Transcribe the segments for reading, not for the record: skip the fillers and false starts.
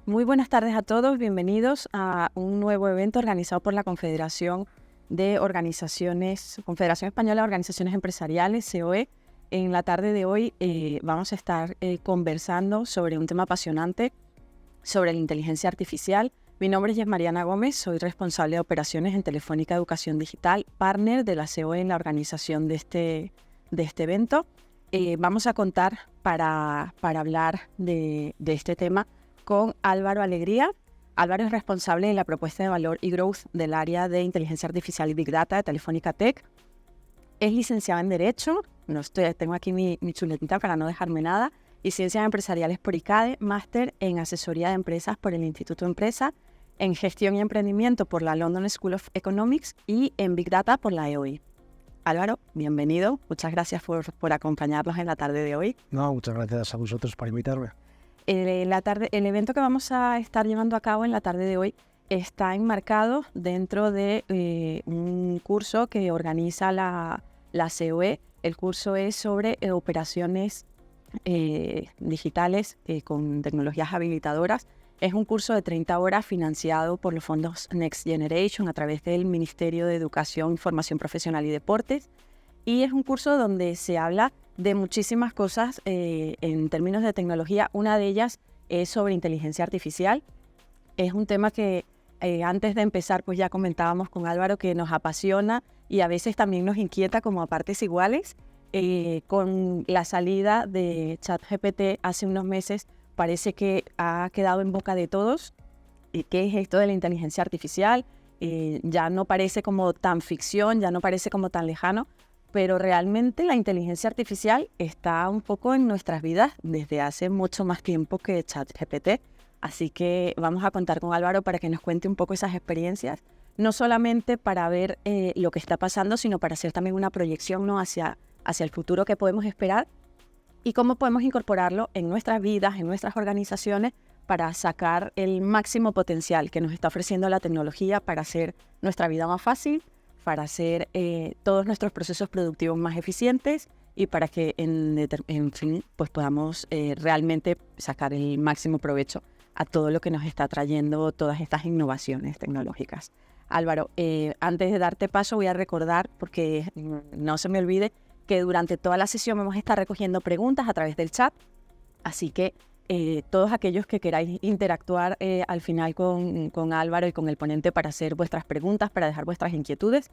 Muy buenas tardes a todos, bienvenidos a un nuevo evento organizado por la Confederación Española de Organizaciones Empresariales, COE. En la tarde de hoy vamos a estar conversando sobre un tema apasionante, sobre la inteligencia artificial. Mi nombre es Mariana Gómez, soy responsable de operaciones en Telefónica Educación Digital, partner de la COE en la organización de este evento. Vamos a contar para hablar de este tema con Álvaro Alegría. Álvaro es responsable de la propuesta de valor y growth del área de inteligencia artificial y Big Data de Telefónica Tech. Es licenciado en Derecho, tengo aquí mi chuletita para no dejarme nada, y Ciencias Empresariales por ICADE, máster en Asesoría de Empresas por el Instituto Empresa, en Gestión y Emprendimiento por la London School of Economics y en Big Data por la EOI. Álvaro, bienvenido. Muchas gracias por acompañarnos en la tarde de hoy. No, muchas gracias a vosotros por invitarme. El evento que vamos a estar llevando a cabo en la tarde de hoy está enmarcado dentro de un curso que organiza la COE. El curso es sobre operaciones digitales con tecnologías habilitadoras. Es un curso de 30 horas financiado por los fondos Next Generation a través del Ministerio de Educación, Formación Profesional y Deportes. Y es un curso donde se habla de muchísimas cosas en términos de tecnología. Una de ellas es sobre inteligencia artificial. Es un tema que antes de empezar pues ya comentábamos con Álvaro que nos apasiona y a veces también nos inquieta como a partes iguales. Con la salida de ChatGPT hace unos meses parece que ha quedado en boca de todos. ¿Qué es esto de la inteligencia artificial? Ya no parece como tan ficción, ya no parece como tan lejano, pero realmente la inteligencia artificial está un poco en nuestras vidas desde hace mucho más tiempo que ChatGPT. Así que vamos a contar con Álvaro para que nos cuente un poco esas experiencias, no solamente para ver lo que está pasando, sino para hacer también una proyección, ¿no? hacia el futuro que podemos esperar y cómo podemos incorporarlo en nuestras vidas, en nuestras organizaciones, para sacar el máximo potencial que nos está ofreciendo la tecnología para hacer nuestra vida más fácil, para hacer todos nuestros procesos productivos más eficientes y para que, en fin, pues podamos realmente sacar el máximo provecho a todo lo que nos está trayendo todas estas innovaciones tecnológicas. Álvaro, antes de darte paso voy a recordar, porque no se me olvide, que durante toda la sesión vamos a estar recogiendo preguntas a través del chat, así que todos aquellos que queráis interactuar al final con Álvaro y con el ponente para hacer vuestras preguntas, para dejar vuestras inquietudes,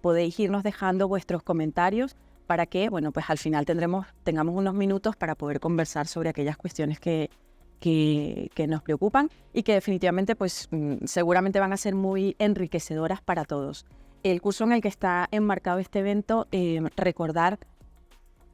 podéis irnos dejando vuestros comentarios para que, bueno, pues al final tengamos unos minutos para poder conversar sobre aquellas cuestiones que nos preocupan y que definitivamente pues seguramente van a ser muy enriquecedoras para todos. El curso en el que está enmarcado este evento, recordar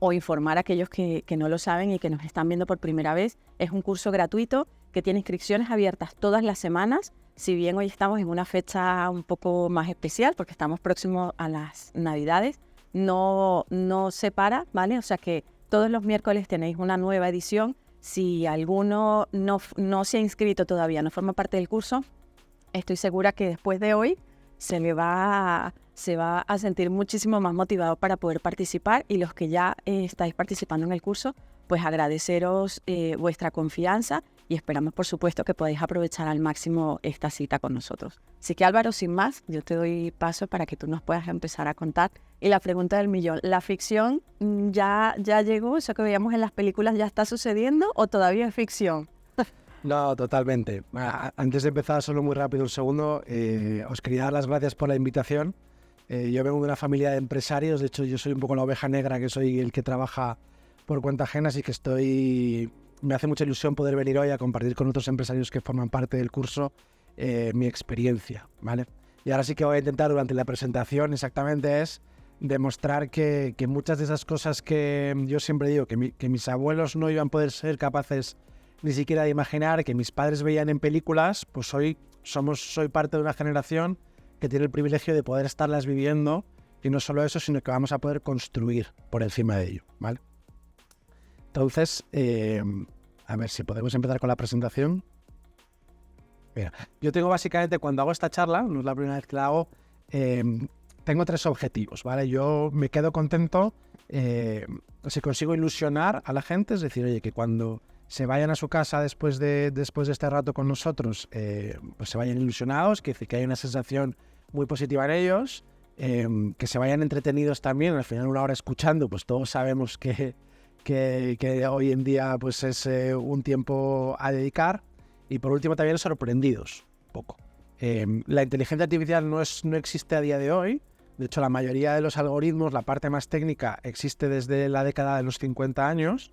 o informar a aquellos que no lo saben y que nos están viendo por primera vez, es un curso gratuito que tiene inscripciones abiertas todas las semanas. Si bien hoy estamos en una fecha un poco más especial porque estamos próximos a las Navidades, no se para, ¿vale? O sea que todos los miércoles tenéis una nueva edición. Si alguno no se ha inscrito todavía, no forma parte del curso, estoy segura que después de hoy se va a sentir muchísimo más motivado para poder participar, y los que ya estáis participando en el curso, pues agradeceros vuestra confianza y esperamos, por supuesto, que podáis aprovechar al máximo esta cita con nosotros. Así que Álvaro, sin más, yo te doy paso para que tú nos puedas empezar a contar. Y la pregunta del millón, ¿la ficción ya llegó? ¿Eso que veíamos en las películas ya está sucediendo o todavía es ficción? No, totalmente. Antes de empezar, solo muy rápido un segundo, os quería dar las gracias por la invitación. Yo vengo de una familia de empresarios, de hecho yo soy un poco la oveja negra, que soy el que trabaja por cuenta ajena, así que me hace mucha ilusión poder venir hoy a compartir con otros empresarios que forman parte del curso mi experiencia, ¿vale? Y ahora sí que voy a intentar durante la presentación exactamente es demostrar que muchas de esas cosas que yo siempre digo que mis abuelos no iban a poder ser capaces ni siquiera de imaginar, que mis padres veían en películas, pues hoy soy parte de una generación que tiene el privilegio de poder estarlas viviendo, y no solo eso, sino que vamos a poder construir por encima de ello, ¿vale? Entonces, a ver si podemos empezar con la presentación. Mira, yo tengo básicamente, cuando hago esta charla, no es la primera vez que la hago, tengo 3 objetivos, ¿vale? Yo me quedo contento si consigo ilusionar a la gente, es decir, oye, que cuando se vayan a su casa después de este rato con nosotros, pues se vayan ilusionados, que hay una sensación muy positiva en ellos, que se vayan entretenidos también, al final una hora escuchando, pues todos sabemos que hoy en día pues es un tiempo a dedicar, y por último también sorprendidos un poco. La inteligencia artificial no existe a día de hoy. De hecho, la mayoría de los algoritmos, la parte más técnica, existe desde la década de los 50 años,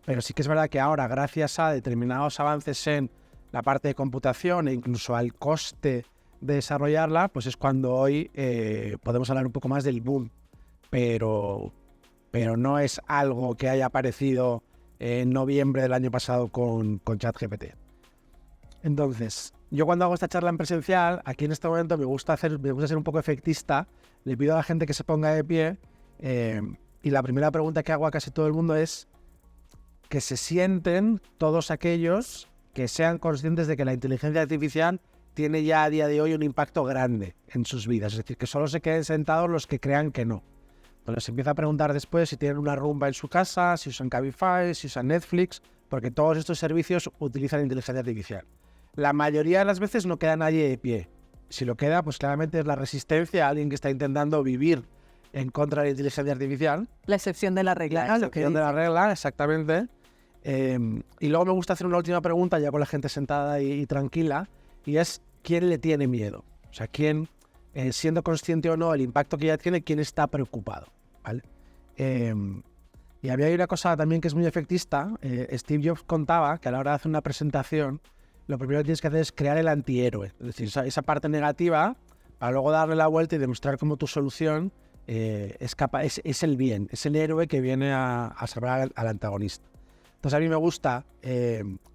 pero sí que es verdad que ahora, gracias a determinados avances en la parte de computación e incluso al coste de desarrollarla, pues es cuando hoy podemos hablar un poco más del boom, pero no es algo que haya aparecido en noviembre del año pasado con ChatGPT. Entonces, yo cuando hago esta charla en presencial, aquí en este momento me gusta ser un poco efectista, le pido a la gente que se ponga de pie, y la primera pregunta que hago a casi todo el mundo es que se sienten todos aquellos que sean conscientes de que la inteligencia artificial tiene ya a día de hoy un impacto grande en sus vidas, es decir, que solo se queden sentados los que crean que no. Entonces se empieza a preguntar después si tienen una Roomba en su casa, si usan Cabify, si usan Netflix, porque todos estos servicios utilizan inteligencia artificial. La mayoría de las veces no queda nadie de pie. Si lo queda, pues claramente es la resistencia a alguien que está intentando vivir en contra de la inteligencia artificial. La excepción de la regla. La excepción de la regla, exactamente. Y luego me gusta hacer una última pregunta ya con la gente sentada y tranquila, y es ¿quién le tiene miedo? O sea, ¿quién, siendo consciente o no del impacto que ya tiene, quién está preocupado? ¿Vale? Y había una cosa también que es muy efectista. Steve Jobs contaba que a la hora de hacer una presentación, lo primero que tienes que hacer es crear el antihéroe, es decir, esa parte negativa, para luego darle la vuelta y demostrar cómo tu solución es el bien, es el héroe que viene a salvar al antagonista. Entonces a mí me gusta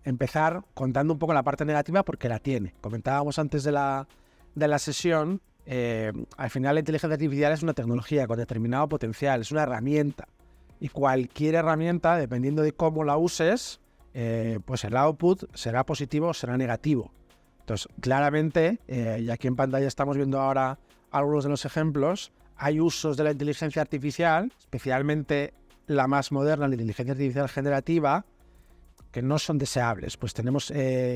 empezar contando un poco la parte negativa porque la tiene. Comentábamos antes de la sesión, al final la inteligencia artificial es una tecnología con determinado potencial, es una herramienta. Y cualquier herramienta, dependiendo de cómo la uses, pues el output será positivo o será negativo. Entonces, claramente, y aquí en pantalla estamos viendo ahora algunos de los ejemplos, hay usos de la inteligencia artificial, especialmente la más moderna, la inteligencia artificial generativa, que no son deseables. Pues tenemos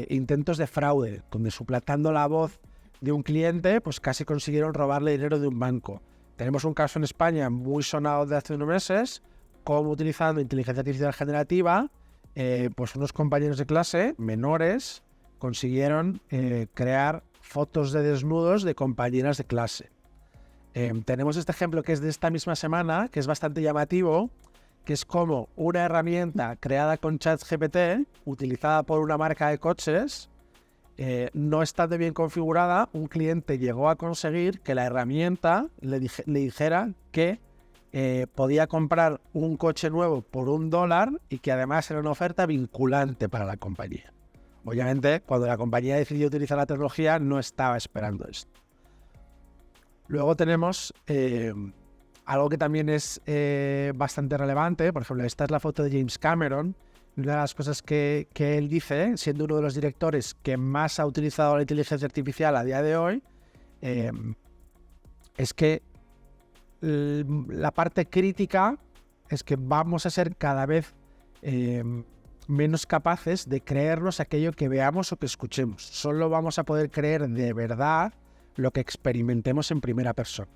intentos de fraude, donde suplantando la voz de un cliente, pues casi consiguieron robarle dinero de un banco. Tenemos un caso en España muy sonado de hace unos meses, como utilizando inteligencia artificial generativa, pues unos compañeros de clase menores consiguieron crear fotos de desnudos de compañeras de clase. Tenemos este ejemplo que es de esta misma semana, que es bastante llamativo, que es como una herramienta creada con ChatGPT, utilizada por una marca de coches, no estando bien configurada, un cliente llegó a conseguir que la herramienta le dijera que podía comprar un coche nuevo por $1 y que además era una oferta vinculante para la compañía. Obviamente, cuando la compañía decidió utilizar la tecnología, no estaba esperando esto. Luego tenemos algo que también es bastante relevante. Por ejemplo, esta es la foto de James Cameron. Una de las cosas que él dice, siendo uno de los directores que más ha utilizado la inteligencia artificial a día de hoy, es que la parte crítica es que vamos a ser cada vez menos capaces de creernos aquello que veamos o que escuchemos. Solo vamos a poder creer de verdad lo que experimentemos en primera persona.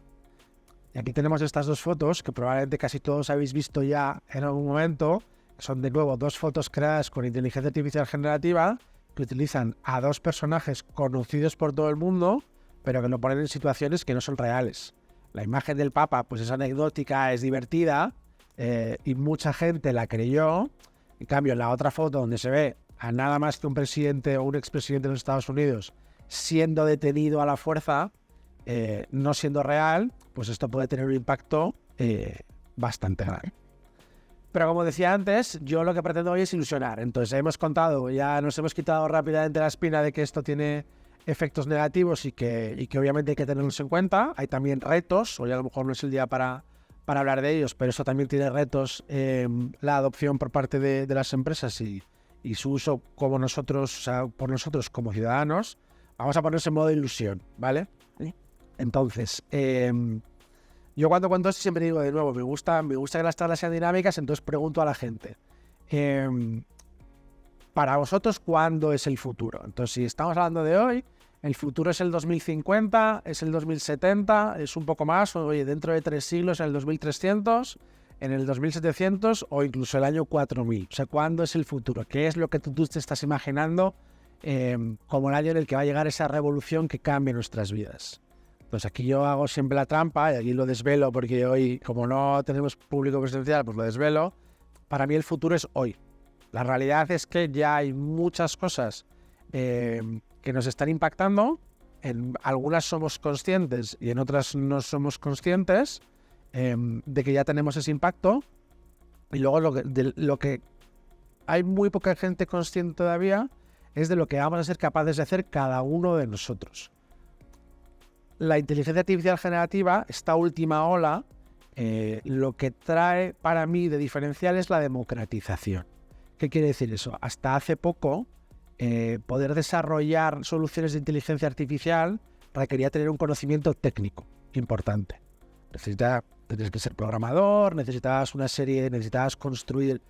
Y aquí tenemos estas dos fotos que probablemente casi todos habéis visto ya en algún momento. Son de nuevo dos fotos creadas con inteligencia artificial generativa que utilizan a dos personajes conocidos por todo el mundo, pero que lo ponen en situaciones que no son reales. La imagen del Papa pues es anecdótica, es divertida, y mucha gente la creyó. En cambio, en la otra foto donde se ve a nada más que un presidente o un expresidente de los Estados Unidos siendo detenido a la fuerza, no siendo real, pues esto puede tener un impacto bastante grande. Pero como decía antes, yo lo que pretendo hoy es ilusionar. Entonces hemos contado, ya nos hemos quitado rápidamente la espina de que esto tiene efectos negativos y que obviamente hay que tenerlos en cuenta. Hay también retos, hoy a lo mejor no es el día para hablar de ellos, pero eso también tiene retos, la adopción por parte de las empresas y su uso como nosotros, o sea, por nosotros como ciudadanos. Vamos a ponerse en modo ilusión, ¿vale? Entonces, yo cuando cuento esto siempre digo de nuevo, me gusta que las charlas sean dinámicas, entonces pregunto a la gente, para vosotros, ¿cuándo es el futuro? Entonces, si estamos hablando de hoy, el futuro es el 2050, es el 2070, es un poco más, oye, dentro de 3 siglos, en el 2300, en el 2700 o incluso el año 4000. O sea, ¿cuándo es el futuro? ¿Qué es lo que tú te estás imaginando como el año en el que va a llegar esa revolución que cambie nuestras vidas? Pues aquí yo hago siempre la trampa y aquí lo desvelo porque hoy, como no tenemos público presencial, pues lo desvelo. Para mí el futuro es hoy. La realidad es que ya hay muchas cosas que nos están impactando. En algunas somos conscientes y en otras no somos conscientes de que ya tenemos ese impacto. Y luego lo que hay muy poca gente consciente todavía es de lo que vamos a ser capaces de hacer cada uno de nosotros. La inteligencia artificial generativa, esta última ola, lo que trae para mí de diferencial es la democratización. ¿Qué quiere decir eso? Hasta hace poco, poder desarrollar soluciones de inteligencia artificial requería tener un conocimiento técnico importante. Tenías que ser programador, necesitabas construir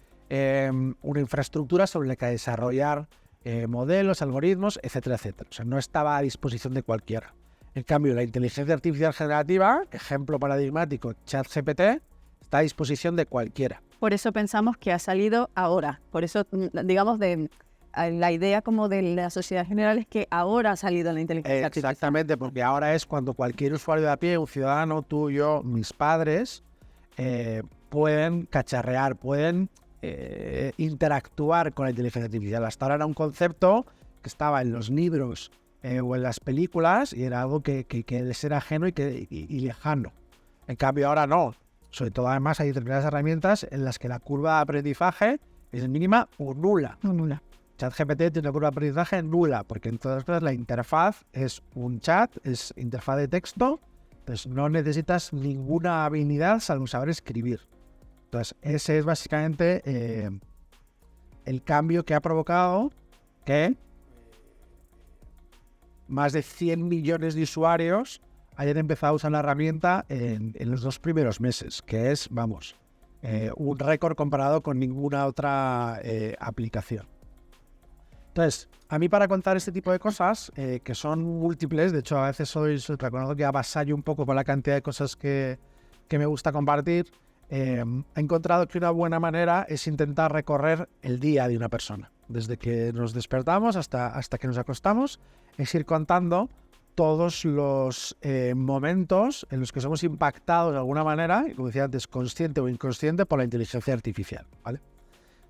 una infraestructura sobre la que desarrollar modelos, algoritmos, etcétera, etcétera. O sea, no estaba a disposición de cualquiera. En cambio, la inteligencia artificial generativa, ejemplo paradigmático, ChatGPT, está a disposición de cualquiera. Por eso pensamos que ha salido ahora. Por eso, digamos, la idea como de la sociedad general es que ahora ha salido la inteligencia artificial. Exactamente, porque ahora es cuando cualquier usuario de a pie, un ciudadano, tú, yo, mis padres, pueden cacharrear, pueden interactuar con la inteligencia artificial. Hasta ahora era un concepto que estaba en los libros o en las películas y era algo que les era ajeno y lejano. En cambio ahora no. Sobre todo además hay determinadas herramientas en las que la curva de aprendizaje es mínima o nula. ChatGPT tiene una curva de aprendizaje nula, porque en todas cosas la interfaz es un chat, es interfaz de texto, entonces no necesitas ninguna habilidad salvo saber escribir. Entonces ese es básicamente el cambio que ha provocado que más de 100 millones de usuarios hayan empezado a usar la herramienta en los 2 primeros meses, que es, un récord comparado con ninguna otra aplicación. Entonces, a mí para contar este tipo de cosas, que son múltiples, de hecho a veces reconozco que avasallo un poco con la cantidad de cosas que me gusta compartir, he encontrado que una buena manera es intentar recorrer el día de una persona. Desde que nos despertamos hasta que nos acostamos, es ir contando todos los momentos en los que somos impactados de alguna manera, y como decía antes, consciente o inconsciente, por la inteligencia artificial, ¿vale?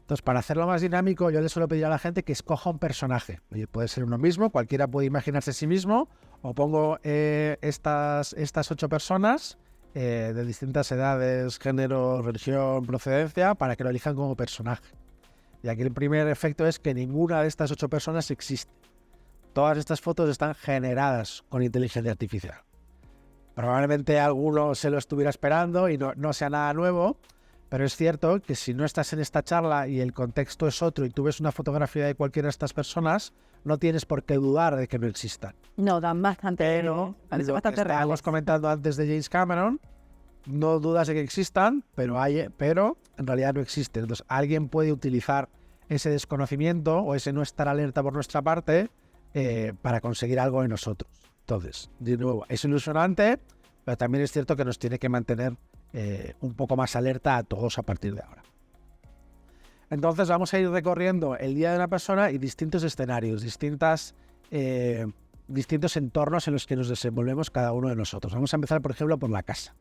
Entonces, para hacerlo más dinámico, yo le suelo pedir a la gente que escoja un personaje. Oye, puede ser uno mismo, cualquiera puede imaginarse a sí mismo, o pongo estas 8 personas de distintas edades, género, religión, procedencia, para que lo elijan como personaje. Y aquí el primer efecto es que ninguna de estas 8 personas existe. Todas estas fotos están generadas con inteligencia artificial. Probablemente alguno se lo estuviera esperando y no sea nada nuevo, pero es cierto que si no estás en esta charla y el contexto es otro y tú ves una fotografía de cualquiera de estas personas, no tienes por qué dudar de que no existan. No, dan bastante, pero parece bastante reales. Estábamos comentando antes de James Cameron, no dudas de que existan, pero en realidad no existen. Entonces alguien puede utilizar ese desconocimiento o ese no estar alerta por nuestra parte para conseguir algo de nosotros. Entonces, de nuevo, es ilusionante, pero también es cierto que nos tiene que mantener un poco más alerta a todos a partir de ahora. Entonces vamos a ir recorriendo el día de una persona y distintos escenarios, distintos entornos en los que nos desenvolvemos cada uno de nosotros. Vamos a empezar, por ejemplo, por la casa.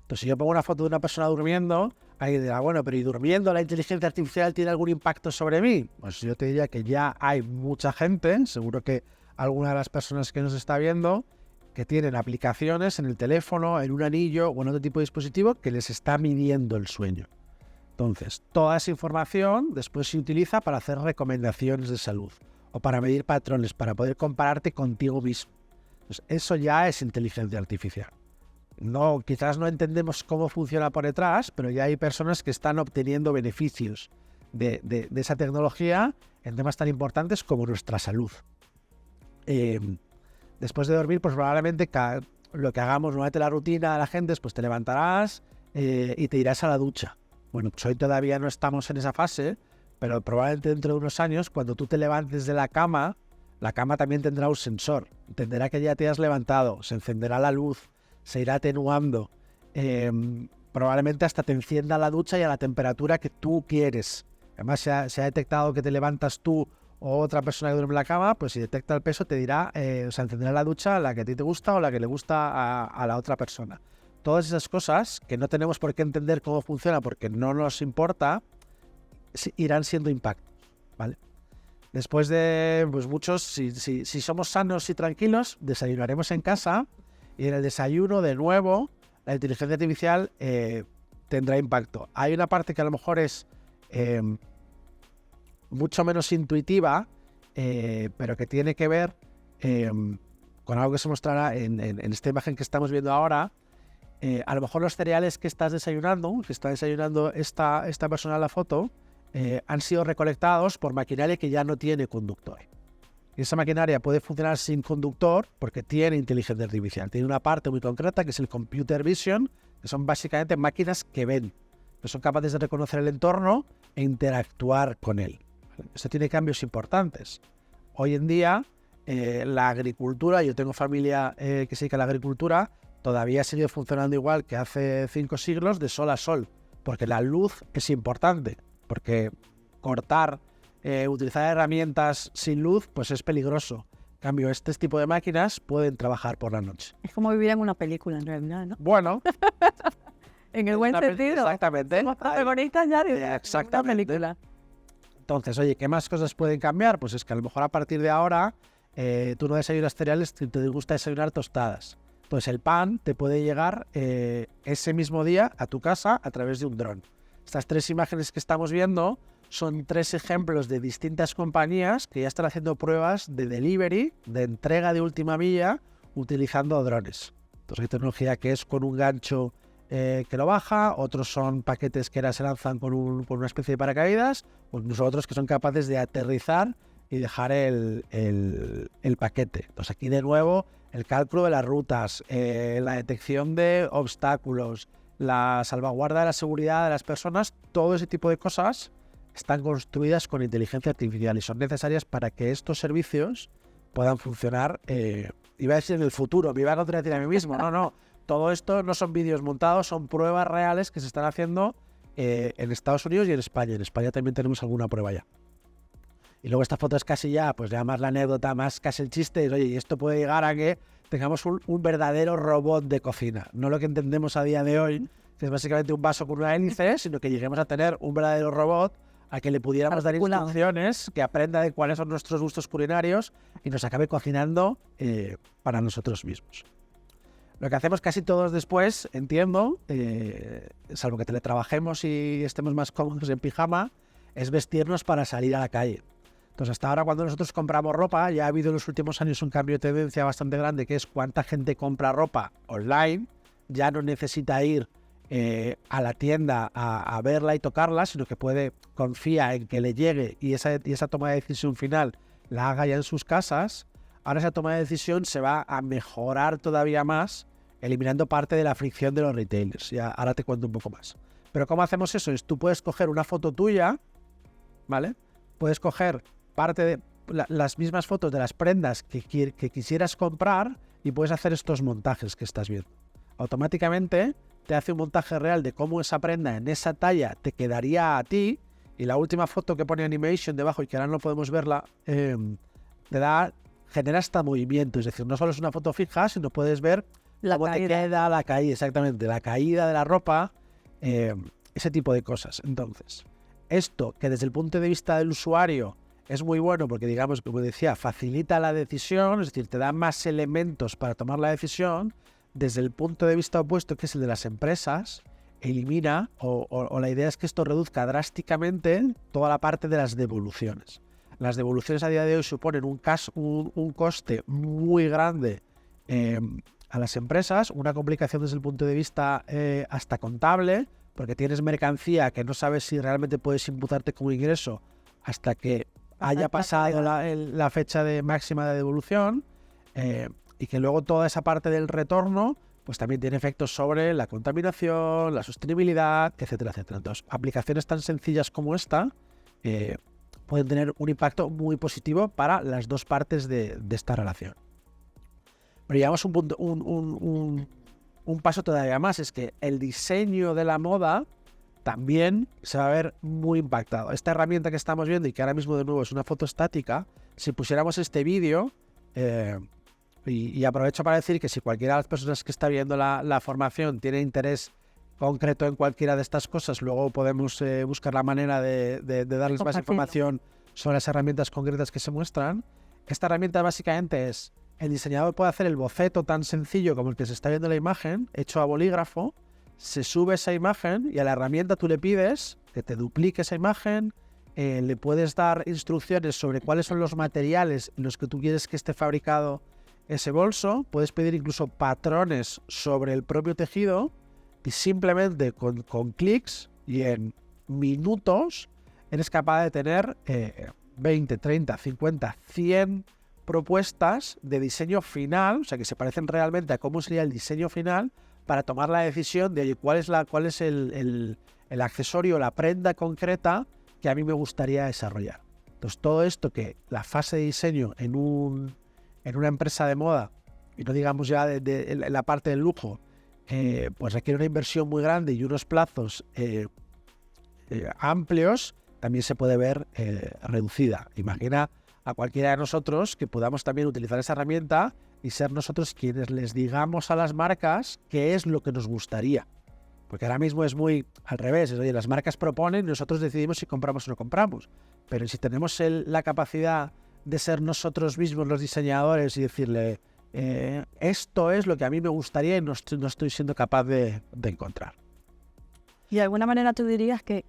Entonces, si yo pongo una foto de una persona durmiendo, alguien dirá, bueno, pero ¿y durmiendo la inteligencia artificial tiene algún impacto sobre mí? Pues yo te diría que ya hay mucha gente, seguro que alguna de las personas que nos está viendo, que tienen aplicaciones en el teléfono, en un anillo o en otro tipo de dispositivo que les está midiendo el sueño. Entonces, toda esa información después se utiliza para hacer recomendaciones de salud o para medir patrones, para poder compararte contigo mismo. Entonces, eso ya es inteligencia artificial. No, quizás no entendemos cómo funciona por detrás, pero ya hay personas que están obteniendo beneficios de esa tecnología en temas tan importantes como nuestra salud. Después de dormir, pues probablemente lo que hagamos normalmente la rutina de la gente es pues te levantarás y te irás a la ducha. Bueno, pues hoy todavía no estamos en esa fase, pero probablemente dentro de unos años, cuando tú te levantes de la cama también tendrá un sensor, entenderá que ya te has levantado, se encenderá la luz, se irá atenuando, probablemente hasta te encienda la ducha y a la temperatura que tú quieres. Además, se ha detectado que te levantas tú o otra persona que duerme en la cama, pues si detecta el peso te dirá, encenderá la ducha la que a ti te gusta o la que le gusta a la otra persona. Todas esas cosas que no tenemos por qué entender cómo funciona porque no nos importa, irán siendo impactos, ¿vale? Después de muchos, si somos sanos y tranquilos, desayunaremos en casa y en el desayuno, de nuevo, la inteligencia artificial tendrá impacto. Hay una parte que a lo mejor es mucho menos intuitiva, pero que tiene que ver con algo que se mostrará en esta imagen que estamos viendo ahora. A lo mejor los cereales que estás desayunando, que está desayunando esta persona en la foto, han sido recolectados por maquinaria que ya no tiene conductor. Y esa maquinaria puede funcionar sin conductor porque tiene inteligencia artificial. Tiene una parte muy concreta que es el computer vision, que son básicamente máquinas que ven, que son capaces de reconocer el entorno e interactuar con él. Esto tiene cambios importantes. Hoy en día, la agricultura, yo tengo familia que se dedica a la agricultura, todavía sigue funcionando igual que hace 5 siglos de sol a sol, porque la luz es importante, porque cortar, utilizar herramientas sin luz, pues es peligroso. En cambio, este tipo de máquinas pueden trabajar por la noche. Es como vivir en una película, en realidad, ¿no? Bueno. En el buen sentido. Exactamente. Somos protagonistas ya de una película. Entonces, oye, ¿qué más cosas pueden cambiar? Pues es que a lo mejor a partir de ahora tú no desayunas cereales, te gusta desayunar tostadas. Entonces el pan te puede llegar ese mismo día a tu casa a través de un dron. Estas 3 imágenes que estamos viendo son 3 ejemplos de distintas compañías que ya están haciendo pruebas de delivery, de entrega de última milla, utilizando drones. Entonces hay tecnología que es con un gancho que lo baja, otros son paquetes que ahora se lanzan con una especie de paracaídas, o incluso otros que son capaces de aterrizar y dejar el paquete. Entonces aquí de nuevo el cálculo de las rutas, la detección de obstáculos, la salvaguarda de la seguridad de las personas, todo ese tipo de cosas están construidas con inteligencia artificial y son necesarias para que estos servicios puedan funcionar, iba a decir en el futuro, me iba a contradecir a mí mismo, no, todo esto no son vídeos montados, son pruebas reales que se están haciendo en Estados Unidos y en España. En España también tenemos alguna prueba ya. Y luego esta foto es casi ya, pues ya más la anécdota, más casi el chiste, y oye, y esto puede llegar a que tengamos un verdadero robot de cocina, no lo que entendemos a día de hoy, que es básicamente un vaso con una hélice, sino que lleguemos a tener un verdadero robot a que le pudiéramos dar instrucciones, que aprenda de cuáles son nuestros gustos culinarios y nos acabe cocinando para nosotros mismos. Lo que hacemos casi todos después, entiendo, salvo que teletrabajemos y estemos más cómodos en pijama, es vestirnos para salir a la calle. Entonces, hasta ahora cuando nosotros compramos ropa, ya ha habido en los últimos años un cambio de tendencia bastante grande, que es cuánta gente compra ropa online, ya no necesita ir a la tienda a verla y tocarla, sino que confía en que le llegue y esa toma de decisión final la haga ya en sus casas. Ahora esa toma de decisión se va a mejorar todavía más, eliminando parte de la fricción de los retailers. Ya, ahora te cuento un poco más. Pero ¿cómo hacemos eso? Tú puedes coger una foto tuya, ¿vale? Puedes coger parte de las mismas fotos de las prendas que quisieras comprar y puedes hacer estos montajes que estás viendo. Automáticamente te hace un montaje real de cómo esa prenda en esa talla te quedaría a ti, y la última foto que pone animation debajo y que ahora no podemos verla, genera hasta movimiento, es decir, no solo es una foto fija, sino puedes ver cómo te queda la caída, exactamente, la caída de la ropa, ese tipo de cosas. Entonces, esto que desde el punto de vista del usuario es muy bueno porque, digamos, como decía, facilita la decisión, es decir, te da más elementos para tomar la decisión. Desde el punto de vista opuesto, que es el de las empresas, elimina o la idea es que esto reduzca drásticamente toda la parte de las devoluciones. Las devoluciones a día de hoy suponen un coste muy grande a las empresas, una complicación desde el punto de vista hasta contable, porque tienes mercancía que no sabes si realmente puedes imputarte como ingreso hasta que haya pasado la fecha máxima de devolución, y que luego toda esa parte del retorno pues también tiene efectos sobre la contaminación, la sostenibilidad, etcétera, etcétera. Entonces, aplicaciones tan sencillas como esta pueden tener un impacto muy positivo para las dos partes de esta relación. Pero llevamos un paso todavía más, es que el diseño de la moda también se va a ver muy impactado. Esta herramienta que estamos viendo y que ahora mismo de nuevo es una foto estática, si pusiéramos este vídeo, y aprovecho para decir que si cualquiera de las personas que está viendo la formación tiene interés concreto en cualquiera de estas cosas, luego podemos buscar la manera de darles más información sobre las herramientas concretas que se muestran. Esta herramienta básicamente es, el diseñador puede hacer el boceto tan sencillo como el que se está viendo en la imagen, hecho a bolígrafo, se sube esa imagen y a la herramienta tú le pides que te duplique esa imagen, le puedes dar instrucciones sobre cuáles son los materiales en los que tú quieres que esté fabricado ese bolso, puedes pedir incluso patrones sobre el propio tejido y simplemente con clics y en minutos eres capaz de tener 20, 30, 50, 100 propuestas de diseño final, o sea que se parecen realmente a cómo sería el diseño final, para tomar la decisión de cuál es el accesorio, la prenda concreta que a mí me gustaría desarrollar. Entonces todo esto que la fase de diseño en una empresa de moda, y no digamos ya de la parte del lujo, pues requiere una inversión muy grande y unos plazos amplios, también se puede ver reducida. Imagina a cualquiera de nosotros que podamos también utilizar esa herramienta y ser nosotros quienes les digamos a las marcas qué es lo que nos gustaría. Porque ahora mismo es muy al revés. Oye, las marcas proponen y nosotros decidimos si compramos o no compramos. Pero si tenemos la capacidad de ser nosotros mismos los diseñadores y decirle esto es lo que a mí me gustaría y no estoy siendo capaz de encontrar. Y de alguna manera tú dirías que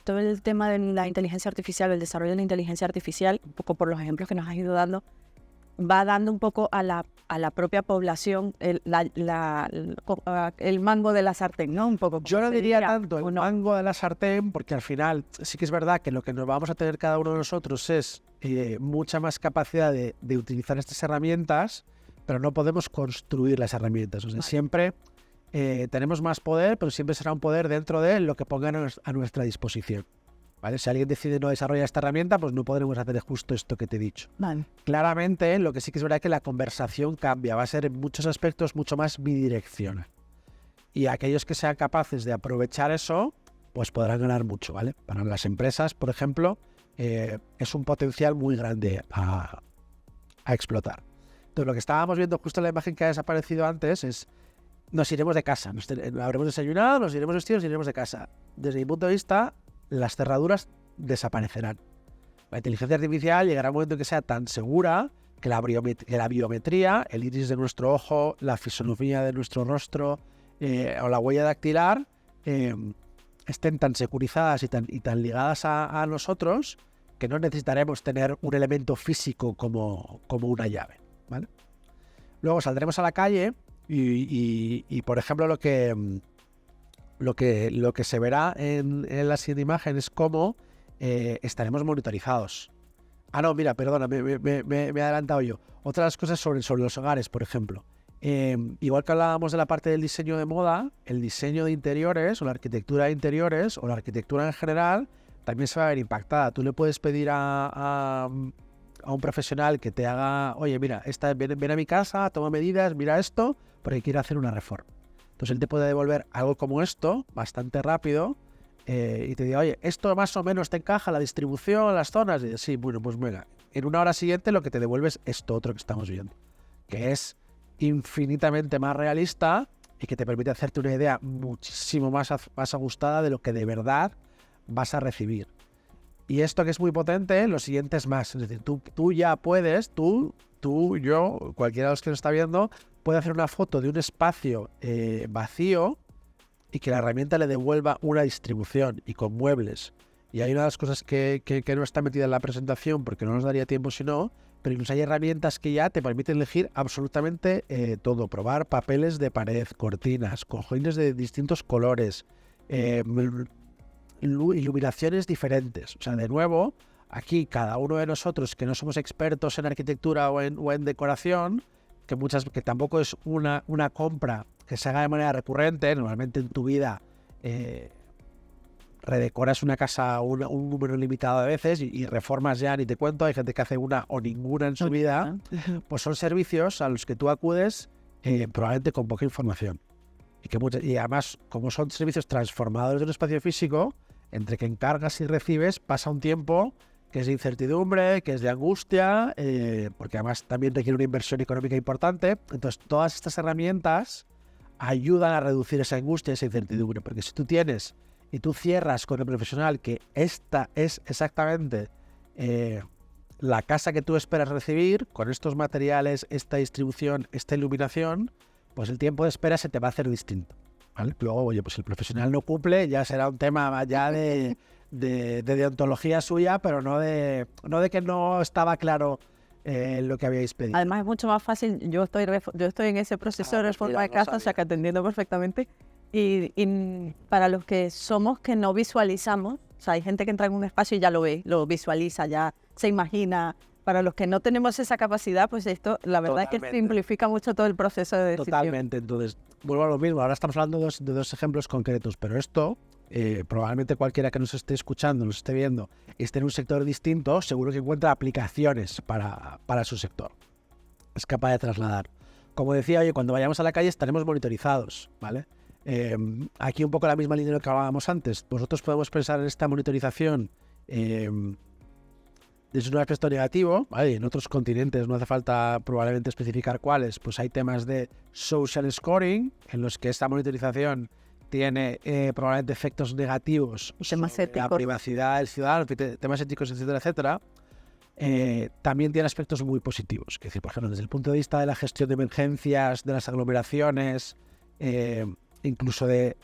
todo el tema de la inteligencia artificial, el desarrollo de la inteligencia artificial, un poco por los ejemplos que nos has ido dando, va dando un poco a la propia población el mango de la sartén, ¿no? Un poco. Yo no diría tanto el mango de la sartén, porque al final sí que es verdad que lo que nos vamos a tener cada uno de nosotros es mucha más capacidad de utilizar estas herramientas, pero no podemos construir las herramientas. O sea, siempre tenemos más poder, pero siempre será un poder dentro de lo que pongan a nuestra disposición. ¿Vale? Si alguien decide no desarrollar esta herramienta, pues no podremos hacer justo esto que te he dicho. Vale. Claramente, lo que sí que es verdad es que la conversación cambia, va a ser en muchos aspectos mucho más bidireccional. Y aquellos que sean capaces de aprovechar eso, pues podrán ganar mucho, ¿vale? Para las empresas, por ejemplo, es un potencial muy grande a explotar. Entonces, lo que estábamos viendo justo en la imagen que ha desaparecido antes es, nos iremos de casa, habremos desayunado, nos iremos vestidos y iremos de casa. Desde mi punto de vista, las cerraduras desaparecerán. La inteligencia artificial llegará a un momento en que sea tan segura que la biometría, el iris de nuestro ojo, la fisonomía de nuestro rostro o la huella dactilar estén tan securizadas y tan ligadas a nosotros que no necesitaremos tener un elemento físico como una llave, ¿vale? Luego saldremos a la calle y por ejemplo, lo que se verá en la siguiente imagen es cómo estaremos monitorizados. No, mira, perdona, me he adelantado yo. Otras cosas sobre los hogares, por ejemplo. Igual que hablábamos de la parte del diseño de moda, el diseño de interiores o la arquitectura de interiores o la arquitectura en general también se va a ver impactada. Tú le puedes pedir a un profesional que te haga, oye, mira, ven a mi casa, toma medidas, mira esto, porque quiero hacer una reforma. Entonces él te puede devolver algo como esto, bastante rápido, y te diga, oye, esto más o menos te encaja, la distribución, las zonas. Y sí, bueno, pues venga, en una hora siguiente lo que te devuelve es esto otro que estamos viendo, que es infinitamente más realista y que te permite hacerte una idea muchísimo más ajustada de lo que de verdad vas a recibir. Y esto que es muy potente, lo siguiente es más. Es decir, tú ya puedes, tú, yo, cualquiera de los que nos está viendo, puede hacer una foto de un espacio vacío y que la herramienta le devuelva una distribución y con muebles. Y hay una de las cosas que no está metida en la presentación porque no nos daría tiempo si no, pero incluso hay herramientas que ya te permiten elegir absolutamente todo. Probar papeles de pared, cortinas, cojines de distintos colores, iluminaciones diferentes. O sea, de nuevo, aquí cada uno de nosotros que no somos expertos en arquitectura o en decoración, que tampoco es una compra que se haga de manera recurrente, normalmente en tu vida redecoras una casa un número limitado de veces y reformas ya, ni te cuento, hay gente que hace una o ninguna en su vida, pues son servicios a los que tú acudes probablemente con poca información. Y además, como son servicios transformadores de un espacio físico, entre que encargas y recibes pasa un tiempo que es de incertidumbre, que es de angustia, porque además también requiere una inversión económica importante. Entonces, todas estas herramientas ayudan a reducir esa angustia y esa incertidumbre, porque si tú tienes y tú cierras con el profesional que esta es exactamente la casa que tú esperas recibir, con estos materiales, esta distribución, esta iluminación, pues el tiempo de espera se te va a hacer distinto, ¿vale? Luego, oye, pues el profesional no cumple, ya será un tema ya de deontología suya, pero no de que no estaba claro lo que habíais pedido. Además es mucho más fácil, yo estoy en ese proceso de reforma de casa, o sea que atendiendo perfectamente, y para los que somos que no visualizamos, o sea, hay gente que entra en un espacio y ya lo ve, lo visualiza, ya se imagina. Para los que no tenemos esa capacidad, pues esto, la verdad es que simplifica mucho todo el proceso de decisión. Totalmente. Entonces, vuelvo a lo mismo. Ahora estamos hablando de dos ejemplos concretos, pero esto, probablemente cualquiera que nos esté escuchando, nos esté viendo, esté en un sector distinto, seguro que encuentra aplicaciones para su sector. Es capaz de trasladar. Como decía, oye, cuando vayamos a la calle estaremos monitorizados, ¿vale? Aquí un poco la misma línea que hablábamos antes. Vosotros podemos pensar en esta monitorización desde un aspecto negativo, ¿vale? En otros continentes, no hace falta probablemente especificar cuáles, pues hay temas de social scoring, en los que esta monitorización tiene probablemente efectos negativos sobre la privacidad del ciudadano, temas éticos, etcétera, etcétera. También tiene aspectos muy positivos, es decir, por ejemplo, desde el punto de vista de la gestión de emergencias, de las aglomeraciones, incluso de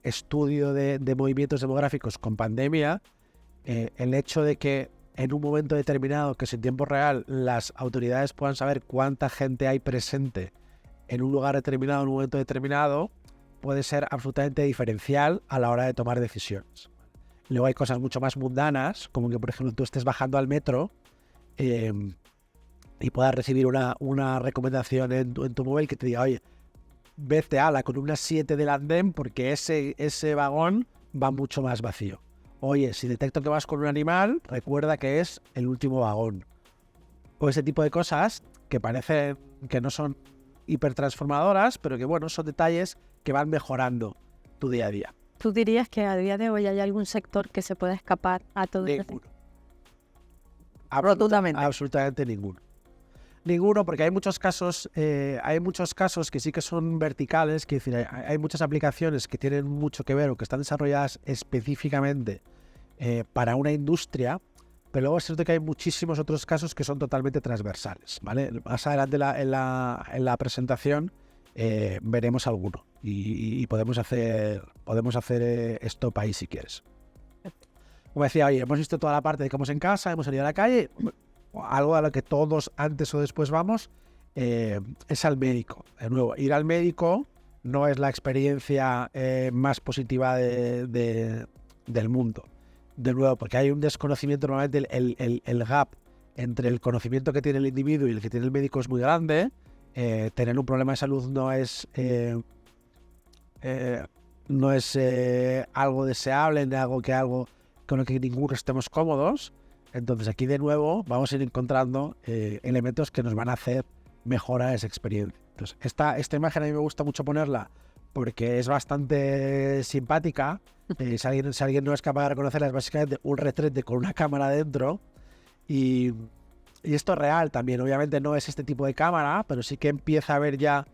estudio de movimientos demográficos con pandemia, el hecho de que en un momento determinado, que es en tiempo real, las autoridades puedan saber cuánta gente hay presente en un lugar determinado, en un momento determinado, puede ser absolutamente diferencial a la hora de tomar decisiones. Luego hay cosas mucho más mundanas, como que, por ejemplo, tú estés bajando al metro y puedas recibir una recomendación en tu móvil que te diga, oye, vete a la columna 7 del andén porque ese vagón va mucho más vacío. Oye, si detecto que vas con un animal, recuerda que es el último vagón. O ese tipo de cosas que parecen que no son hipertransformadoras, pero que, bueno, son detalles que van mejorando tu día a día. ¿Tú dirías que a día de hoy hay algún sector que se pueda escapar a todo esto? Ninguno. Rotundamente. Absolutamente ninguno. Ninguno, porque hay muchos casos que sí que son verticales, que es decir, hay muchas aplicaciones que tienen mucho que ver o que están desarrolladas específicamente para una industria, pero luego es cierto que hay muchísimos otros casos que son totalmente transversales, ¿vale? Más adelante en la presentación veremos alguno y podemos hacer stop ahí si quieres. Como decía, oye, hemos visto toda la parte de cómo es en casa, hemos salido a la calle. Algo a lo que todos antes o después vamos es al médico. De nuevo, ir al médico no es la experiencia más positiva del mundo. De nuevo, porque hay un desconocimiento, normalmente el gap entre el conocimiento que tiene el individuo y el que tiene el médico es muy grande. Tener un problema de salud no es algo deseable, ni algo con lo que ninguno estemos cómodos. Entonces aquí de nuevo vamos a ir encontrando elementos que nos van a hacer mejorar esa experiencia. Entonces esta imagen a mí me gusta mucho ponerla porque es bastante simpática. Si alguien no es capaz de reconocerla, es básicamente un retrete con una cámara dentro. Y esto es real también. Obviamente no es este tipo de cámara, pero sí que empieza a haber ya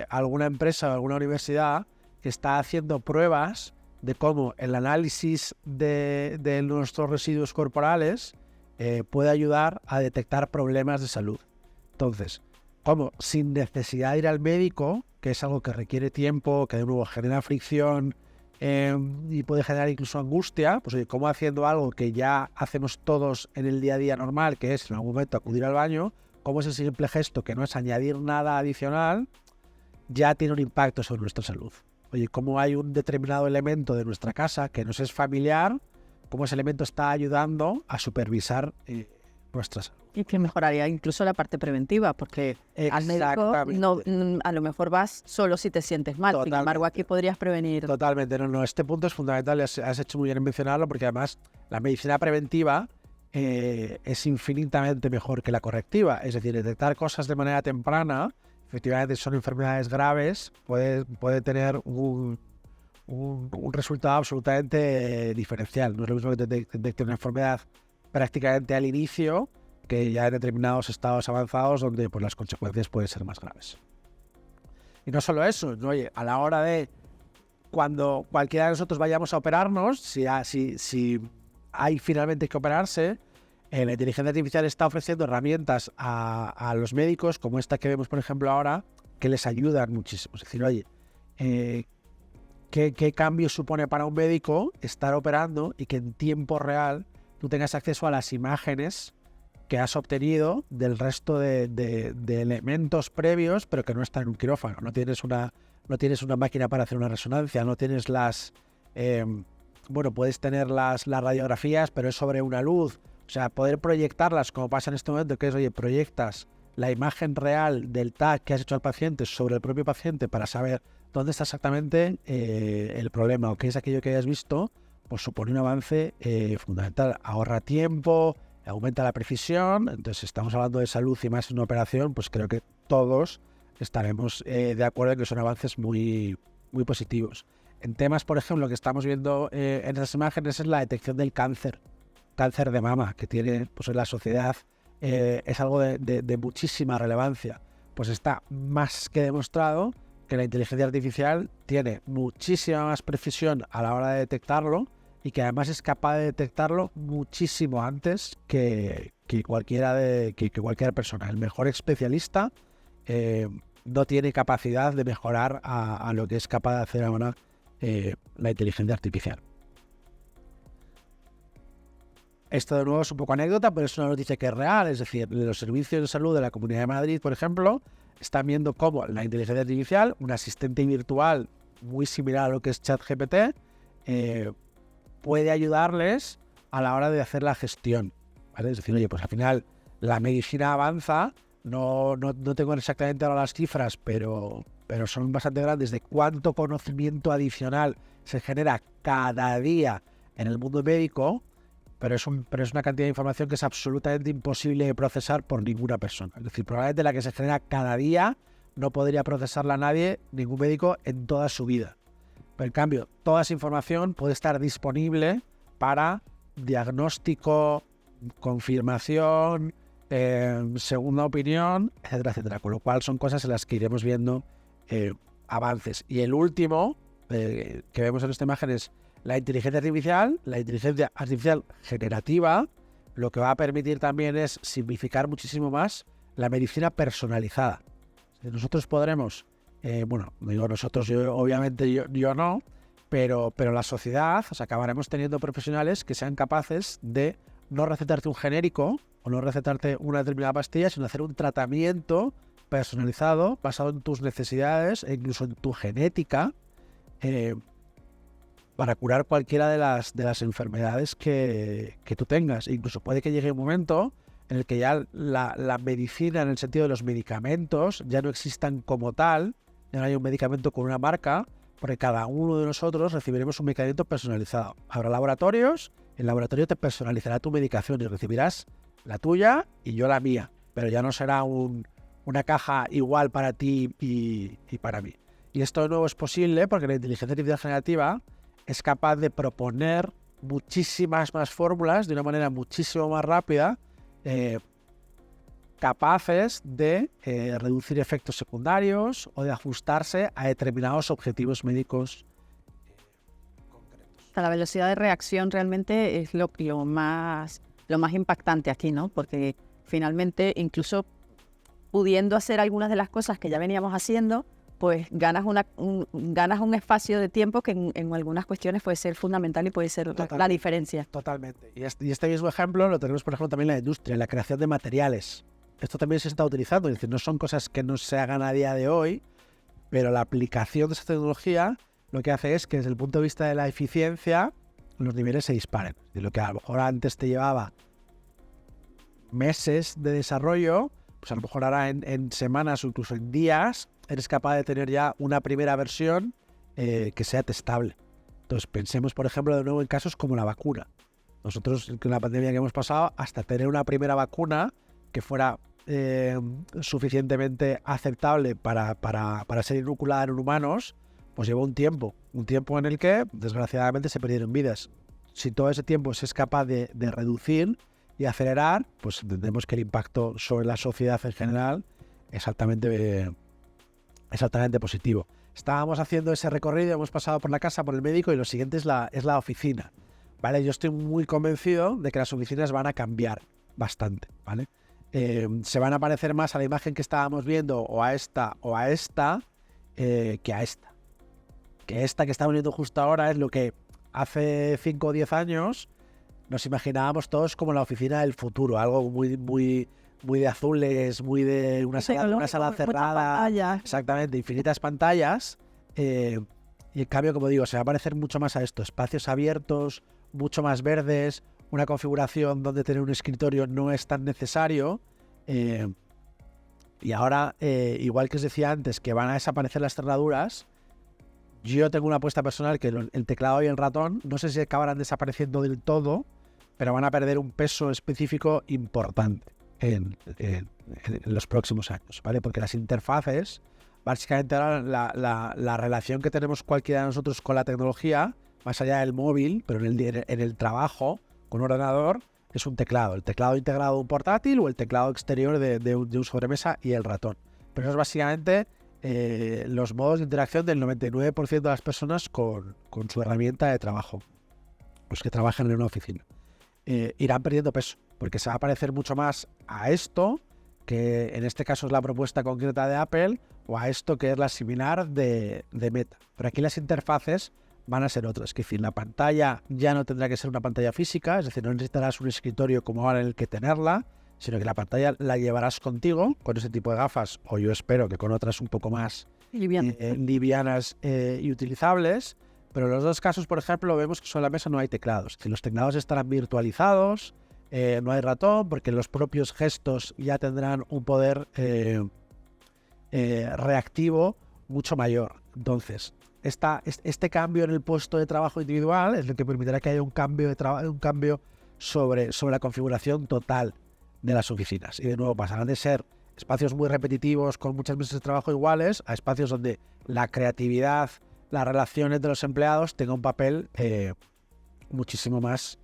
alguna empresa o alguna universidad que está haciendo pruebas de cómo el análisis de nuestros residuos corporales puede ayudar a detectar problemas de salud. Entonces, como sin necesidad de ir al médico, que es algo que requiere tiempo, que de nuevo genera fricción y puede generar incluso angustia, pues oye, como haciendo algo que ya hacemos todos en el día a día normal, que es en algún momento acudir al baño, como ese simple gesto que no es añadir nada adicional, ya tiene un impacto sobre nuestra salud. Oye, cómo hay un determinado elemento de nuestra casa que nos es familiar, cómo ese elemento está ayudando a supervisar nuestra salud. Y que mejoraría incluso la parte preventiva, porque al médico a lo mejor vas solo si te sientes mal. Sin embargo, aquí podrías prevenir. Totalmente. No, este punto es fundamental. Has hecho muy bien en mencionarlo, porque además la medicina preventiva es infinitamente mejor que la correctiva. Es decir, detectar cosas de manera temprana, efectivamente son enfermedades graves, puede tener un resultado absolutamente diferencial. No es lo mismo que detecte una enfermedad prácticamente al inicio, que ya en determinados estados avanzados donde pues, las consecuencias pueden ser más graves. Y no solo eso, ¿no? Oye, a la hora de cuando cualquiera de nosotros vayamos a operarnos, si hay finalmente que operarse, la inteligencia artificial está ofreciendo herramientas a los médicos, como esta que vemos, por ejemplo, ahora, que les ayudan muchísimo. Es decir, oye, ¿qué cambio supone para un médico estar operando y que en tiempo real tú tengas acceso a las imágenes que has obtenido del resto de elementos previos, pero que no están en un quirófano? No tienes una máquina para hacer una resonancia, no tienes puedes tener las radiografías, pero es sobre una luz. O sea, poder proyectarlas, como pasa en este momento, que es, oye, proyectas la imagen real del TAC que has hecho al paciente sobre el propio paciente para saber dónde está exactamente el problema o qué es aquello que hayas visto, pues supone un avance fundamental. Ahorra tiempo, aumenta la precisión. Entonces, si estamos hablando de salud y más en una operación, pues creo que todos estaremos de acuerdo en que son avances muy, muy positivos. En temas, por ejemplo, que estamos viendo en esas imágenes es la detección del cáncer de mama, que tiene pues, en la sociedad es algo de muchísima relevancia. Pues está más que demostrado que la inteligencia artificial tiene muchísima más precisión a la hora de detectarlo y que además es capaz de detectarlo muchísimo antes que cualquier persona. El mejor especialista no tiene capacidad de mejorar a lo que es capaz de hacer ahora la inteligencia artificial. Esto de nuevo es un poco anécdota, pero es una noticia que es real. Es decir, los servicios de salud de la Comunidad de Madrid, por ejemplo, están viendo cómo la inteligencia artificial, un asistente virtual muy similar a lo que es ChatGPT, puede ayudarles a la hora de hacer la gestión, ¿vale? Es decir, oye, pues al final la medicina avanza, no tengo exactamente ahora las cifras, pero son bastante grandes de cuánto conocimiento adicional se genera cada día en el mundo médico, pero es una cantidad de información que es absolutamente imposible de procesar por ninguna persona. Es decir, probablemente la que se genera cada día no podría procesarla nadie, ningún médico, en toda su vida. Pero en cambio, toda esa información puede estar disponible para diagnóstico, confirmación, segunda opinión, etcétera, etcétera. Con lo cual son cosas en las que iremos viendo avances. Y el último que vemos en esta imagen es la inteligencia artificial generativa. Lo que va a permitir también es simplificar muchísimo más la medicina personalizada. Nosotros podremos, no digo nosotros, obviamente yo no, pero la sociedad, acabaremos teniendo profesionales que sean capaces de no recetarte un genérico o no recetarte una determinada pastilla, sino hacer un tratamiento personalizado basado en tus necesidades e incluso en tu genética, para curar cualquiera de las enfermedades que tú tengas. Incluso puede que llegue un momento en el que ya la medicina, en el sentido de los medicamentos, ya no existan como tal, ya no hay un medicamento con una marca, porque cada uno de nosotros recibiremos un medicamento personalizado. Habrá laboratorios, el laboratorio te personalizará tu medicación y recibirás la tuya y yo la mía, pero ya no será una caja igual para ti y para mí. Y esto de nuevo es posible porque la inteligencia artificial generativa es capaz de proponer muchísimas más fórmulas de una manera muchísimo más rápida, capaces de reducir efectos secundarios o de ajustarse a determinados objetivos médicos concretos. La velocidad de reacción realmente es lo más impactante aquí, ¿no? Porque finalmente, incluso pudiendo hacer algunas de las cosas que ya veníamos haciendo, pues ganas un espacio de tiempo que en algunas cuestiones puede ser fundamental y puede ser la diferencia. Totalmente. Y este mismo ejemplo lo tenemos, por ejemplo, también en la industria, en la creación de materiales. Esto también se está utilizando, es decir, no son cosas que no se hagan a día de hoy, pero la aplicación de esa tecnología lo que hace es que desde el punto de vista de la eficiencia los niveles se disparen. De lo que a lo mejor antes te llevaba meses de desarrollo, pues a lo mejor ahora en semanas o incluso en días eres capaz de tener ya una primera versión que sea testable. Entonces pensemos, por ejemplo, de nuevo en casos como la vacuna. Nosotros, con la pandemia que hemos pasado, hasta tener una primera vacuna que fuera suficientemente aceptable para ser inoculada en humanos, pues llevó un tiempo en el que desgraciadamente se perdieron vidas. Si todo ese tiempo se es capaz de reducir y acelerar, pues entendemos que el impacto sobre la sociedad en general es altamente positivo. Estábamos haciendo ese recorrido, hemos pasado por la casa, por el médico, y lo siguiente es la oficina, ¿vale? Yo estoy muy convencido de que las oficinas van a cambiar bastante, ¿vale? Se van a parecer más a la imagen que estábamos viendo o a esta que a esta. Que esta que estamos viendo justo ahora es lo que hace 5 o 10 años nos imaginábamos todos como la oficina del futuro, algo muy de azules, muy de una sala cerrada, exactamente, infinitas pantallas, y en cambio, como digo, se va a parecer mucho más a esto, espacios abiertos, mucho más verdes, una configuración donde tener un escritorio no es tan necesario, y ahora, igual que os decía antes, que van a desaparecer las cerraduras, yo tengo una apuesta personal que el teclado y el ratón, no sé si acabarán desapareciendo del todo, pero van a perder un peso específico importante en los próximos años, ¿vale? Porque las interfaces, básicamente ahora la relación que tenemos cualquiera de nosotros con la tecnología, más allá del móvil, pero en el trabajo, con un ordenador, es un teclado. El teclado integrado de un portátil o el teclado exterior de un sobremesa y el ratón. Pero eso es básicamente los modos de interacción del 99% de las personas con su herramienta de trabajo, los que trabajan en una oficina. Irán perdiendo peso, porque se va a parecer mucho más a esto, que en este caso es la propuesta concreta de Apple, o a esto que es la similar de Meta. Pero aquí las interfaces van a ser otras, es decir, la pantalla ya no tendrá que ser una pantalla física, es decir, no necesitarás un escritorio como ahora en el que tenerla, sino que la pantalla la llevarás contigo con ese tipo de gafas, o yo espero que con otras un poco más livianas y utilizables. Pero en los dos casos, por ejemplo, vemos que sobre la mesa no hay teclados. Es decir, los teclados estarán virtualizados, no hay ratón, porque los propios gestos ya tendrán un poder reactivo mucho mayor. Entonces, este cambio en el puesto de trabajo individual es lo que permitirá que haya un cambio sobre la configuración total de las oficinas. Y de nuevo, pasarán de ser espacios muy repetitivos con muchas mesas de trabajo iguales a espacios donde la creatividad, las relaciones de los empleados tenga un papel muchísimo más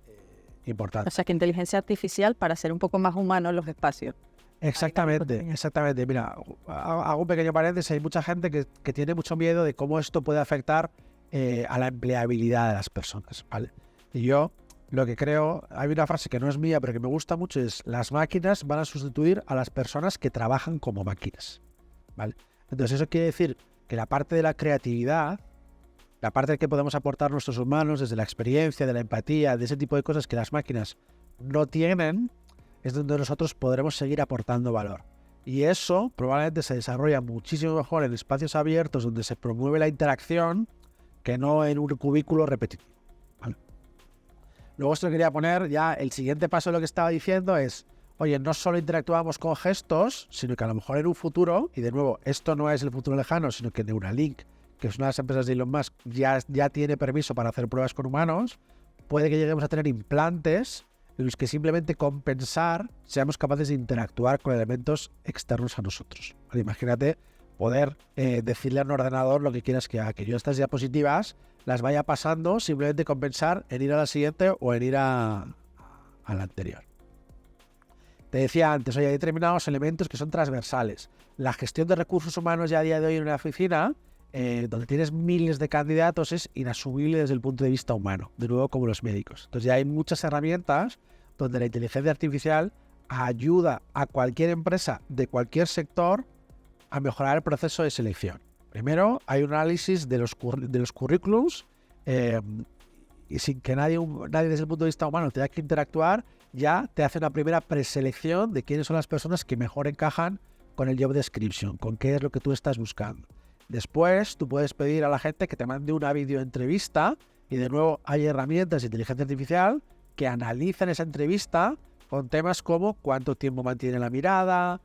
importante. O sea, que inteligencia artificial para hacer un poco más humanos los espacios. Exactamente. Mira, hago un pequeño paréntesis. Hay mucha gente que tiene mucho miedo de cómo esto puede afectar a la empleabilidad de las personas, ¿vale? Y yo lo que creo, hay una frase que no es mía, pero que me gusta mucho, es: las máquinas van a sustituir a las personas que trabajan como máquinas, ¿vale? Entonces eso quiere decir que la parte de la creatividad, la parte que podemos aportar nuestros humanos desde la experiencia, de la empatía, de ese tipo de cosas que las máquinas no tienen, es donde nosotros podremos seguir aportando valor. Y eso probablemente se desarrolla muchísimo mejor en espacios abiertos donde se promueve la interacción que no en un cubículo repetitivo, ¿vale? Luego esto quería poner ya el siguiente paso de lo que estaba diciendo es: oye, no solo interactuamos con gestos, sino que a lo mejor en un futuro, y de nuevo, esto no es el futuro lejano, sino que Neuralink, que es una de las empresas de Elon Musk, ya tiene permiso para hacer pruebas con humanos, puede que lleguemos a tener implantes en los que simplemente con pensar seamos capaces de interactuar con elementos externos a nosotros. ¿Vale? Imagínate poder decirle a un ordenador lo que quieras que haga, que yo estas diapositivas las vaya pasando simplemente con pensar en ir a la siguiente o en ir a la anterior. Te decía antes, oye, hay determinados elementos que son transversales. La gestión de recursos humanos ya a día de hoy en una oficina, donde tienes miles de candidatos, es inasumible desde el punto de vista humano, de nuevo como los médicos. Entonces ya hay muchas herramientas donde la inteligencia artificial ayuda a cualquier empresa de cualquier sector a mejorar el proceso de selección. Primero, hay un análisis de los currículums y sin que nadie desde el punto de vista humano tenga que interactuar, ya te hace una primera preselección de quiénes son las personas que mejor encajan con el job description, con qué es lo que tú estás buscando. Después, tú puedes pedir a la gente que te mande una videoentrevista y de nuevo hay herramientas de inteligencia artificial que analizan esa entrevista con temas como cuánto tiempo mantiene la mirada,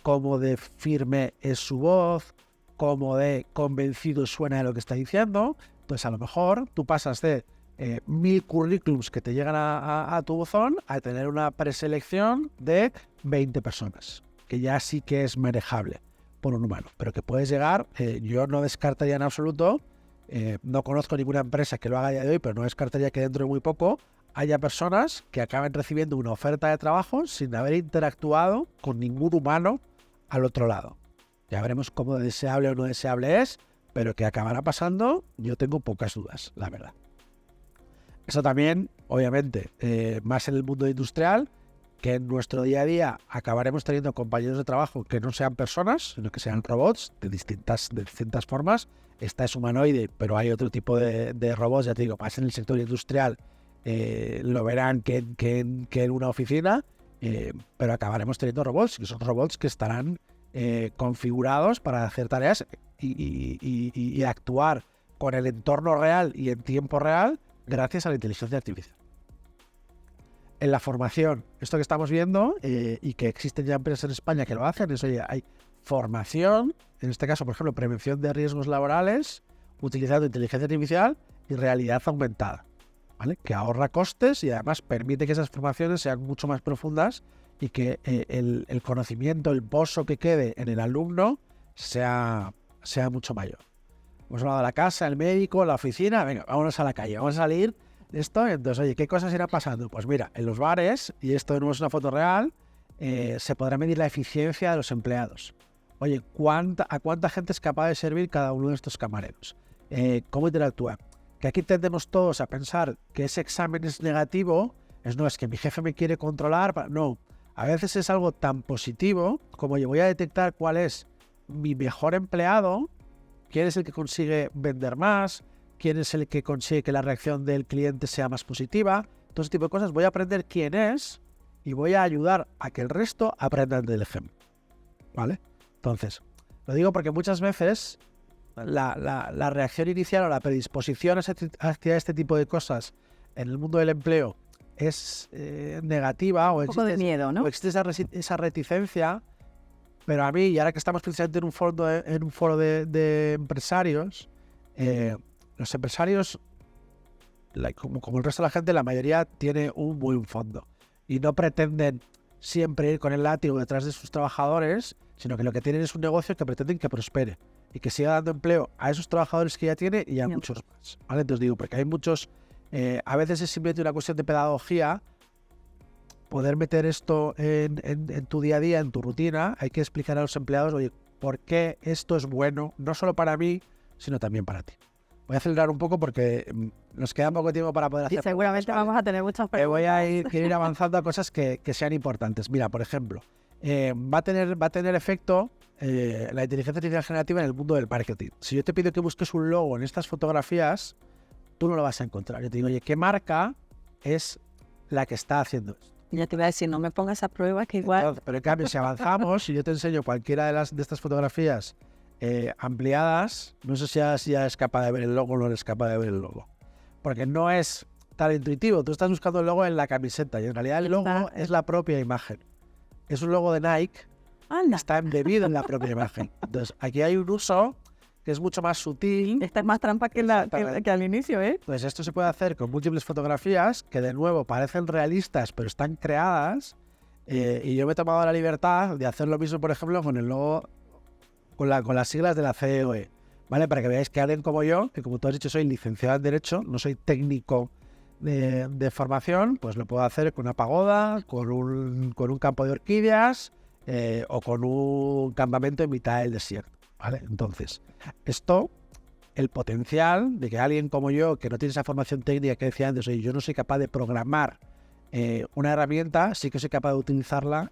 cómo de firme es su voz, cómo de convencido suena de lo que está diciendo. Entonces, a lo mejor tú pasas de 1000 currículums que te llegan a tu buzón a tener una preselección de 20 personas, que ya sí que es manejable por un humano, pero que puedes llegar, yo no descartaría en absoluto, no conozco ninguna empresa que lo haga a día de hoy, pero no descartaría que dentro de muy poco haya personas que acaben recibiendo una oferta de trabajo sin haber interactuado con ningún humano al otro lado. Ya veremos cómo deseable o no deseable es, pero que acabará pasando, yo tengo pocas dudas, la verdad. Eso también, obviamente, más en el mundo industrial, que en nuestro día a día acabaremos teniendo compañeros de trabajo que no sean personas, sino que sean robots de distintas formas. Esta es humanoide, pero hay otro tipo de robots, ya te digo, más en el sector industrial, lo verán que en una oficina, pero acabaremos teniendo robots, que son robots que estarán configurados para hacer tareas y actuar con el entorno real y en tiempo real gracias a la inteligencia artificial. En la formación, esto que estamos viendo y que existen ya empresas en España que lo hacen, es, oye, hay formación, en este caso, por ejemplo, prevención de riesgos laborales, utilizando inteligencia artificial y realidad aumentada, ¿vale? Que ahorra costes y además permite que esas formaciones sean mucho más profundas y que el conocimiento, el pozo que quede en el alumno sea mucho mayor. Hemos hablado de la casa, el médico, la oficina, venga, vámonos a la calle, vamos a salir de esto. Entonces, oye, ¿qué cosas irán pasando? Pues mira, en los bares, y esto no es una foto real, se podrá medir la eficiencia de los empleados. Oye, ¿a cuánta gente es capaz de servir cada uno de estos camareros? ¿Cómo interactúan? Que aquí tendemos todos a pensar que ese examen es negativo, es que mi jefe me quiere controlar. No, a veces es algo tan positivo como yo voy a detectar cuál es mi mejor empleado, quién es el que consigue vender más, quién es el que consigue que la reacción del cliente sea más positiva, todo ese tipo de cosas. Voy a aprender quién es y voy a ayudar a que el resto aprendan del ejemplo, ¿vale? Entonces, lo digo porque muchas veces la reacción inicial o la predisposición hacia este tipo de cosas en el mundo del empleo es negativa o existe, un poco de miedo, ¿no? O existe esa reticencia, pero a mí, y ahora que estamos precisamente en un foro de empresarios, los empresarios, como el resto de la gente, la mayoría tiene un buen fondo y no pretenden siempre ir con el látigo detrás de sus trabajadores, sino que lo que tienen es un negocio que pretenden que prospere y que siga dando empleo a esos trabajadores que ya tiene y a muchos más, ¿vale? Entonces digo, porque hay muchos, a veces es simplemente una cuestión de pedagogía, poder meter esto en tu día a día, en tu rutina. Hay que explicar a los empleados, oye, por qué esto es bueno, no solo para mí, sino también para ti. Voy a acelerar un poco porque nos queda poco tiempo para poder hacer. Y seguramente cosas, ¿vale? Vamos a tener muchas preguntas. Voy a ir avanzando a cosas que sean importantes. Mira, por ejemplo, va a tener efecto la inteligencia artificial generativa en el mundo del marketing. Si yo te pido que busques un logo en estas fotografías, tú no lo vas a encontrar. Yo te digo, oye, ¿qué marca es la que está haciendo esto? Ya te iba a decir, no me pongas a prueba que igual... Entonces, pero en cambio, si avanzamos, si yo te enseño cualquiera de estas fotografías ampliadas, no sé si ya es capaz de ver el logo o no eres capaz de ver el logo. Porque no es tan intuitivo. Tú estás buscando el logo en la camiseta y en realidad el logo es la propia imagen. Es un logo de Nike. Anda. Está embebido en la propia imagen. Entonces, aquí hay un uso que es mucho más sutil. Esta es más trampa que al inicio, ¿eh? Pues esto se puede hacer con múltiples fotografías que, de nuevo, parecen realistas, pero están creadas. Y yo me he tomado la libertad de hacer lo mismo, por ejemplo, con el logo, con las siglas de la COE, ¿vale? Para que veáis que alguien como yo, que como tú has dicho, soy licenciado en Derecho, no soy técnico de formación, pues lo puedo hacer con una pagoda, con un campo de orquídeas o con un campamento en mitad del desierto, ¿vale? Entonces, esto, el potencial de que alguien como yo, que no tiene esa formación técnica que decía antes, oye, yo no soy capaz de programar una herramienta, sí que soy capaz de utilizarla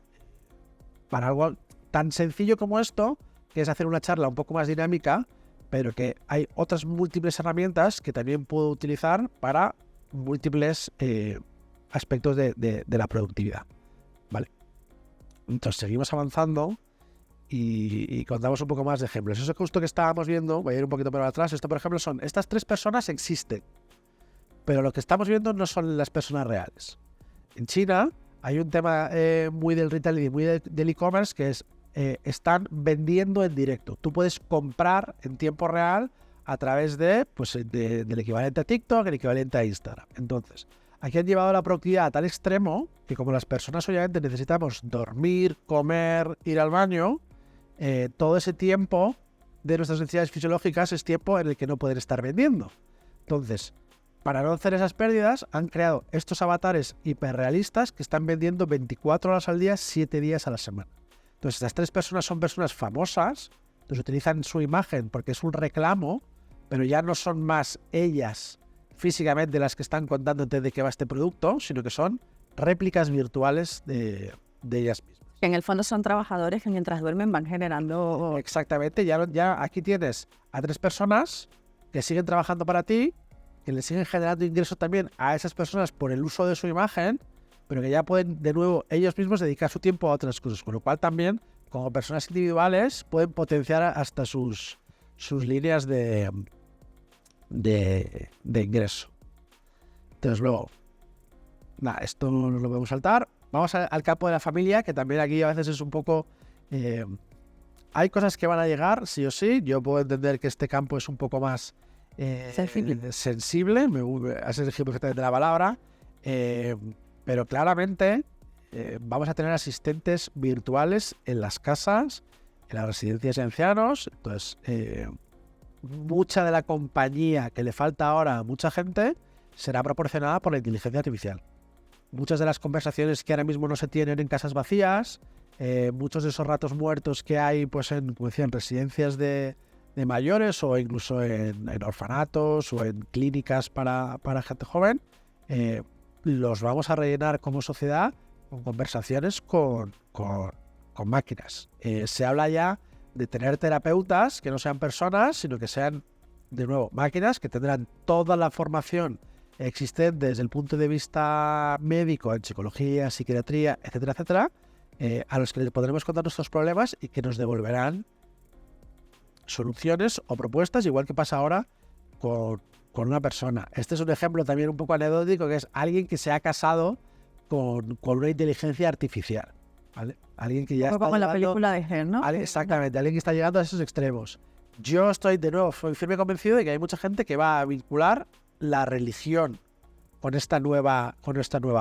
para algo tan sencillo como esto, que es hacer una charla un poco más dinámica, pero que hay otras múltiples herramientas que también puedo utilizar para múltiples aspectos de la productividad, ¿vale? Entonces seguimos avanzando y contamos un poco más de ejemplos. Eso justo que estábamos viendo, voy a ir un poquito para atrás, esto por ejemplo son, estas 3 personas existen, pero lo que estamos viendo no son las personas reales. En China hay un tema muy del retail y muy del e-commerce que es, están vendiendo en directo. Tú puedes comprar en tiempo real a través del equivalente a TikTok, el equivalente a Instagram. Entonces, aquí han llevado la productividad a tal extremo que como las personas obviamente necesitamos dormir, comer, ir al baño, todo ese tiempo de nuestras necesidades fisiológicas es tiempo en el que no pueden estar vendiendo. Entonces, para no hacer esas pérdidas, han creado estos avatares hiperrealistas que están vendiendo 24 horas al día, 7 días a la semana. Entonces, estas 3 personas son personas famosas, entonces utilizan su imagen porque es un reclamo, pero ya no son más ellas físicamente las que están contándote de qué va este producto, sino que son réplicas virtuales de ellas mismas. Que en el fondo son trabajadores que mientras duermen van generando... Exactamente, ya aquí tienes a 3 personas que siguen trabajando para ti, que le siguen generando ingresos también a esas personas por el uso de su imagen, pero que ya pueden de nuevo ellos mismos dedicar su tiempo a otras cosas, con lo cual también como personas individuales pueden potenciar hasta sus líneas de ingreso. Entonces luego, esto nos lo podemos saltar. Vamos al campo de la familia, que también aquí a veces es un poco... hay cosas que van a llegar, sí o sí. Yo puedo entender que este campo es un poco más sensible. Has elegido perfectamente la palabra. Pero claramente vamos a tener asistentes virtuales en las casas, en las residencias de ancianos. Entonces, mucha de la compañía que le falta ahora a mucha gente será proporcionada por la inteligencia artificial. Muchas de las conversaciones que ahora mismo no se tienen en casas vacías, muchos de esos ratos muertos que hay pues como decía, en residencias de mayores o incluso en orfanatos o en clínicas para gente joven, los vamos a rellenar como sociedad con conversaciones con máquinas. Se habla ya de tener terapeutas que no sean personas, sino que sean, de nuevo, máquinas que tendrán toda la formación existente desde el punto de vista médico, en psicología, psiquiatría, etcétera, etcétera, a los que les podremos contar nuestros problemas y que nos devolverán soluciones o propuestas, igual que pasa ahora con una persona. Este es un ejemplo también un poco anecdótico, que es alguien que se ha casado con una inteligencia artificial, ¿vale? Alguien que ya está como llegando, la película de Her, ¿no? Exactamente, alguien que está llegando a esos extremos. Yo estoy, de nuevo, soy firme convencido de que hay mucha gente que va a vincular la religión con esta nueva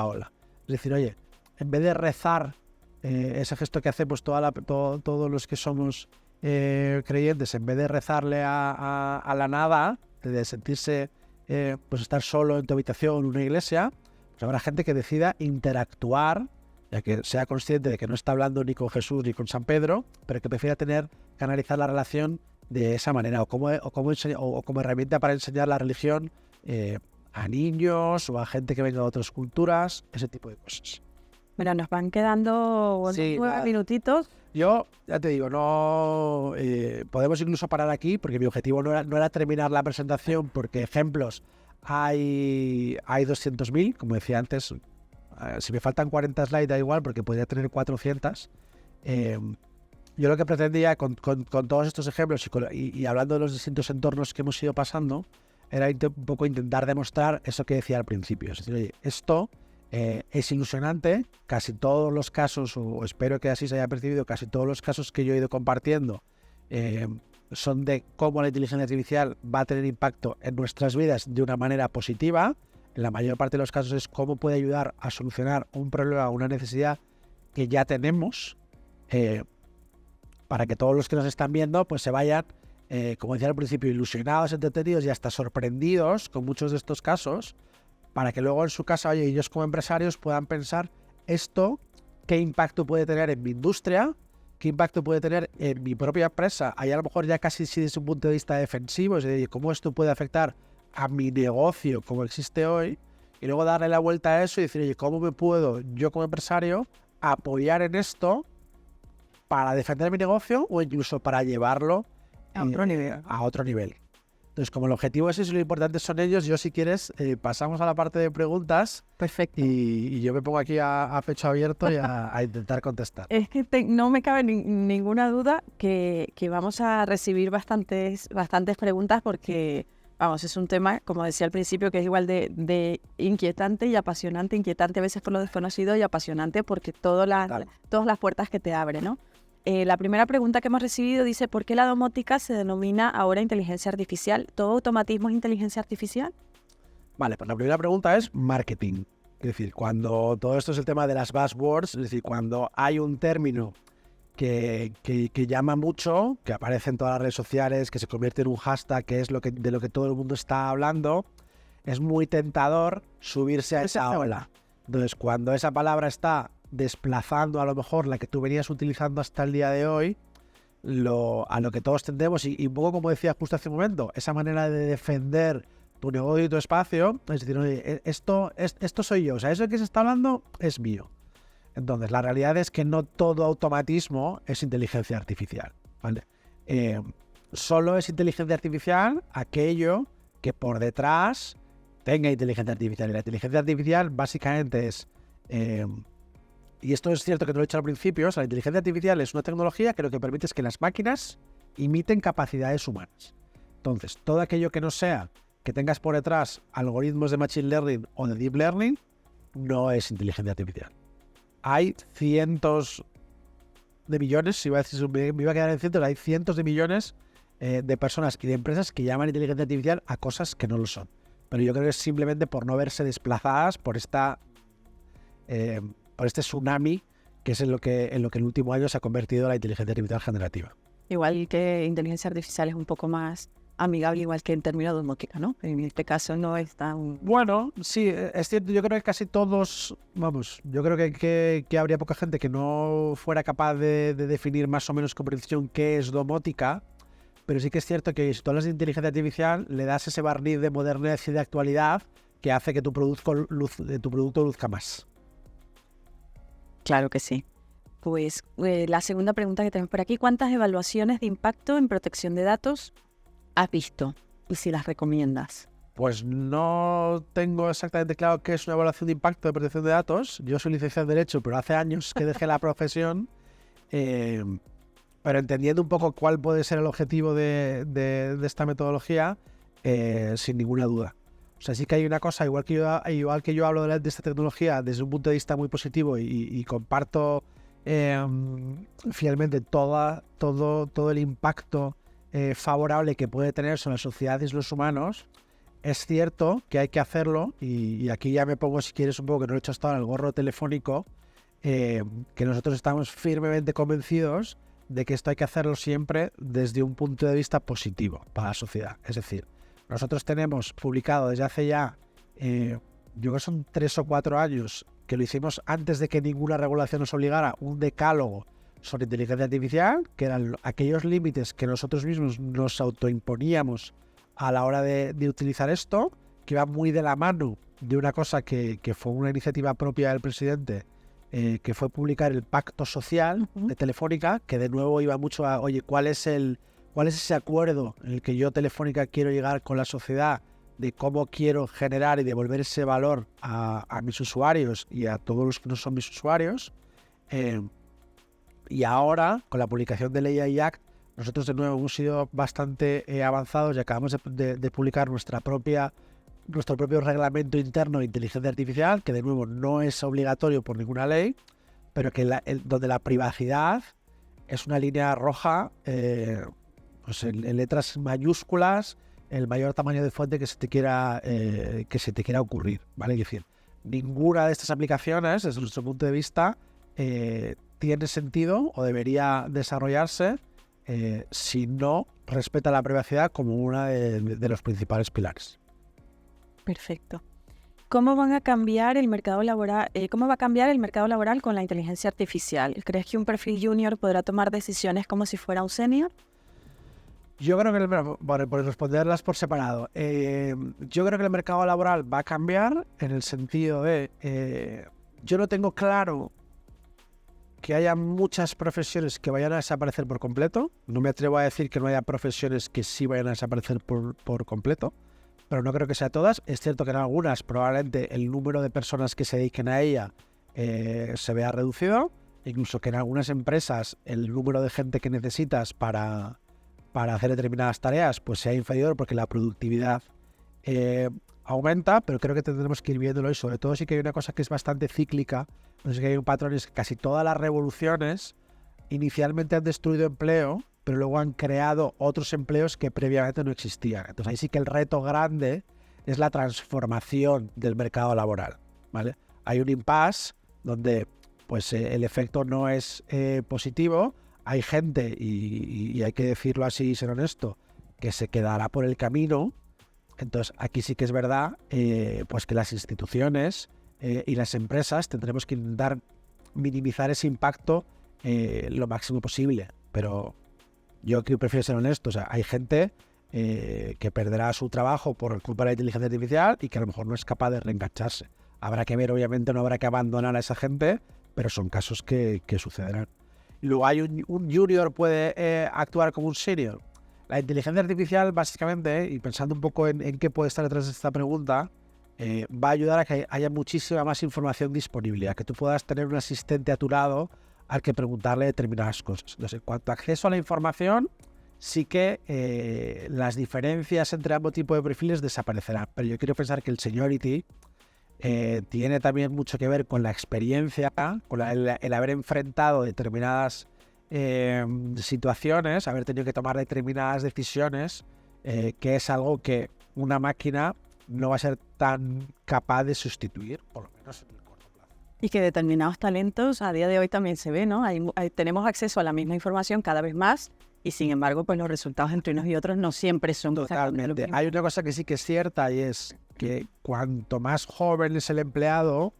ola. Es decir, oye, en vez de rezar ese gesto que hacemos todos los que somos creyentes, en vez de rezarle a la nada, de sentirse, pues estar solo en tu habitación, en una iglesia, pues habrá gente que decida interactuar, ya que sea consciente de que no está hablando ni con Jesús ni con San Pedro, pero que prefiera canalizar la relación de esa manera, o como herramienta para enseñar la religión a niños o a gente que venga de otras culturas, ese tipo de cosas. Mira, nos van quedando 9 minutitos. Yo, ya te digo, no podemos incluso parar aquí, porque mi objetivo no era terminar la presentación, porque ejemplos hay 200.000, como decía antes. Si me faltan 40 slides da igual, porque podría tener 400. Yo lo que pretendía con todos estos ejemplos y hablando de los distintos entornos que hemos ido pasando, era un poco intentar demostrar eso que decía al principio. Es decir, oye, esto es ilusionante. Casi todos los casos, o espero que así se haya percibido, casi todos los casos que yo he ido compartiendo son de cómo la inteligencia artificial va a tener impacto en nuestras vidas de una manera positiva. En la mayor parte de los casos es cómo puede ayudar a solucionar un problema, una necesidad que ya tenemos, para que todos los que nos están viendo pues se vayan, como decía al principio, ilusionados, entretenidos y hasta sorprendidos con muchos de estos casos, para que luego en su casa, oye, ellos como empresarios puedan pensar esto, qué impacto puede tener en mi industria, qué impacto puede tener en mi propia empresa, ahí a lo mejor ya casi desde un punto de vista defensivo, es decir, cómo esto puede afectar a mi negocio como existe hoy, y luego darle la vuelta a eso y decir, oye, ¿cómo me puedo yo como empresario apoyar en esto para defender mi negocio o incluso para llevarlo a otro nivel? Entonces, como el objetivo es eso y lo importante son ellos, yo si quieres pasamos a la parte de preguntas. Perfecto. Y yo me pongo aquí a pecho abierto y a intentar contestar. Es que no me cabe ninguna duda que vamos a recibir bastantes preguntas porque vamos, es un tema, como decía al principio, que es igual de inquietante y apasionante. Inquietante a veces por lo desconocido y apasionante porque todas las puertas que te abre, ¿no? La primera pregunta que hemos recibido dice, ¿por qué la domótica se denomina ahora inteligencia artificial? ¿Todo automatismo es inteligencia artificial? Vale, pues la primera pregunta es marketing. Es decir, cuando todo esto es el tema de las buzzwords, es decir, cuando hay un término que llama mucho, que aparece en todas las redes sociales, que se convierte en un hashtag, que es de lo que todo el mundo está hablando, es muy tentador subirse a esa ola. Entonces, cuando esa palabra está desplazando a lo mejor la que tú venías utilizando hasta el día de hoy, a lo que todos tendemos, y un poco como decía justo hace un momento, esa manera de defender tu negocio y tu espacio, es decir, oye, esto soy yo, o sea, eso que se está hablando es mío. Entonces, la realidad es que no todo automatismo es inteligencia artificial, ¿vale? Solo es inteligencia artificial aquello que por detrás tenga inteligencia artificial. Y la inteligencia artificial básicamente es, y esto es cierto que te lo he dicho al principio, o sea, la inteligencia artificial es una tecnología que lo que permite es que las máquinas imiten capacidades humanas. Entonces, todo aquello que no sea que tengas por detrás algoritmos de Machine Learning o de Deep Learning, no es inteligencia artificial. Hay cientos de millones, si iba a decir, me iba a quedar en cientos, hay cientos de millones de personas y de empresas que llaman inteligencia artificial a cosas que no lo son. Pero yo creo que es simplemente por no verse desplazadas por este tsunami que es en lo que en el último año se ha convertido la inteligencia artificial generativa. Igual que inteligencia artificial es un poco más amigable, igual que en términos de domótica, ¿no? En este caso no es tan... Bueno, sí, es cierto, yo creo que casi todos, vamos, yo creo que habría poca gente que no fuera capaz de definir más o menos con precisión qué es domótica, pero sí que es cierto que si tú hablas de inteligencia artificial, le das ese barniz de modernidad y de actualidad que hace que tu producto luzca más. Claro que sí. Pues la segunda pregunta que tenemos por aquí, ¿cuántas evaluaciones de impacto en protección de datos has visto y si las recomiendas? Pues no tengo exactamente claro qué es una evaluación de impacto de protección de datos. Yo soy licenciado en Derecho, pero hace años que dejé la profesión, pero entendiendo un poco cuál puede ser el objetivo de esta metodología, sin ninguna duda. O sea, sí que hay una cosa, igual que yo hablo de esta tecnología desde un punto de vista muy positivo y comparto fielmente todo el impacto favorable que puede tener sobre la sociedad y los humanos. Es cierto que hay que hacerlo, y aquí ya me pongo, si quieres, un poco, que no lo he hecho hasta ahora, el gorro telefónico, que nosotros estamos firmemente convencidos de que esto hay que hacerlo siempre desde un punto de vista positivo para la sociedad. Es decir, nosotros tenemos publicado desde hace ya, yo creo que son 3 o 4 años, que lo hicimos antes de que ninguna regulación nos obligara, un decálogo sobre inteligencia artificial, que eran aquellos límites que nosotros mismos nos autoimponíamos a la hora de utilizar esto, que va muy de la mano de una cosa que fue una iniciativa propia del presidente, que fue publicar el Pacto Social de Telefónica, que de nuevo iba mucho a, oye, ¿cuál es ese acuerdo en el que yo, Telefónica, quiero llegar con la sociedad, de cómo quiero generar y devolver ese valor a mis usuarios y a todos los que no son mis usuarios? Y ahora, con la publicación del AI Act, nosotros de nuevo hemos sido bastante avanzados y acabamos de publicar nuestro propio reglamento interno de inteligencia artificial, que de nuevo no es obligatorio por ninguna ley, pero que donde la privacidad es una línea roja, pues en letras mayúsculas, el mayor tamaño de fuente que se te quiera ocurrir, ¿vale? Es decir, ninguna de estas aplicaciones, desde nuestro punto de vista, tiene sentido o debería desarrollarse si no respeta la privacidad como uno de los principales pilares. Perfecto. ¿Cómo van a cambiar el mercado laboral? ¿Cómo va a cambiar el mercado laboral con la inteligencia artificial? ¿Crees que un perfil junior podrá tomar decisiones como si fuera un senior? Yo creo que, por responderlas por separado, yo creo que el mercado laboral va a cambiar en el sentido de, yo no tengo claro que haya muchas profesiones que vayan a desaparecer por completo. No me atrevo a decir que no haya profesiones que sí vayan a desaparecer por completo, pero no creo que sea todas. Es cierto que en algunas probablemente el número de personas que se dediquen a ella se vea reducido, incluso que en algunas empresas el número de gente que necesitas para para hacer determinadas tareas pues sea inferior porque la productividad aumenta, pero creo que tendremos que ir viéndolo y sobre todo sí que hay una cosa que es bastante cíclica, no sé que hay un patrón, es que casi todas las revoluciones inicialmente han destruido empleo, pero luego han creado otros empleos que previamente no existían. Entonces ahí sí que el reto grande es la transformación del mercado laboral, ¿vale? Hay un impasse donde pues el efecto no es positivo, hay gente, y hay que decirlo así y ser honesto, que se quedará por el camino. Entonces aquí sí que es verdad pues que las instituciones y las empresas tendremos que intentar minimizar ese impacto lo máximo posible, pero yo aquí prefiero ser honesto, o sea, hay gente que perderá su trabajo por culpa de la inteligencia artificial y que a lo mejor no es capaz de reengancharse. Habrá que ver, obviamente no habrá que abandonar a esa gente, pero son casos que sucederán. Y luego hay un junior puede actuar como un senior. La inteligencia artificial básicamente, y pensando un poco en qué puede estar detrás de esta pregunta, va a ayudar a que haya muchísima más información disponible, a que tú puedas tener un asistente a tu lado al que preguntarle determinadas cosas. Entonces, en cuanto a acceso a la información, sí que las diferencias entre ambos tipos de perfiles desaparecerán. Pero yo quiero pensar que el seniority tiene también mucho que ver con la experiencia, con el haber enfrentado determinadas situaciones, haber tenido que tomar determinadas decisiones, que es algo que una máquina no va a ser tan capaz de sustituir, por lo menos en el corto plazo. Y que determinados talentos a día de hoy también se ve, ¿no? Tenemos acceso a la misma información cada vez más y sin embargo pues los resultados entre unos y otros no siempre son totalmente. Hay una cosa que sí que es cierta y es que cuanto más joven es el empleado,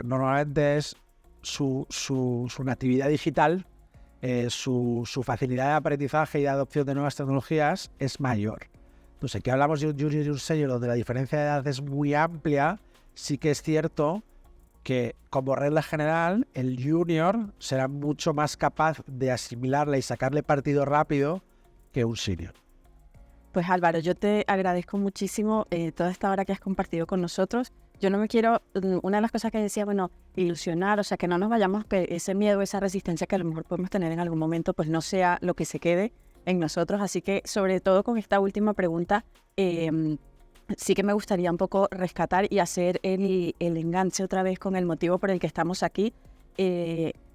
normalmente es su natividad digital, su facilidad de aprendizaje y de adopción de nuevas tecnologías es mayor. Entonces, aquí hablamos de un junior y un senior donde la diferencia de edad es muy amplia. Sí que es cierto que, como regla general, el junior será mucho más capaz de asimilarla y sacarle partido rápido que un senior. Pues Álvaro, yo te agradezco muchísimo toda esta hora que has compartido con nosotros. Yo no me quiero, una de las cosas que decía, bueno, ilusionar, o sea, que no nos vayamos, que ese miedo, esa resistencia que a lo mejor podemos tener en algún momento, pues no sea lo que se quede en nosotros. Así que, sobre todo con esta última pregunta, sí que me gustaría un poco rescatar y hacer el enganche otra vez con el motivo por el que estamos aquí.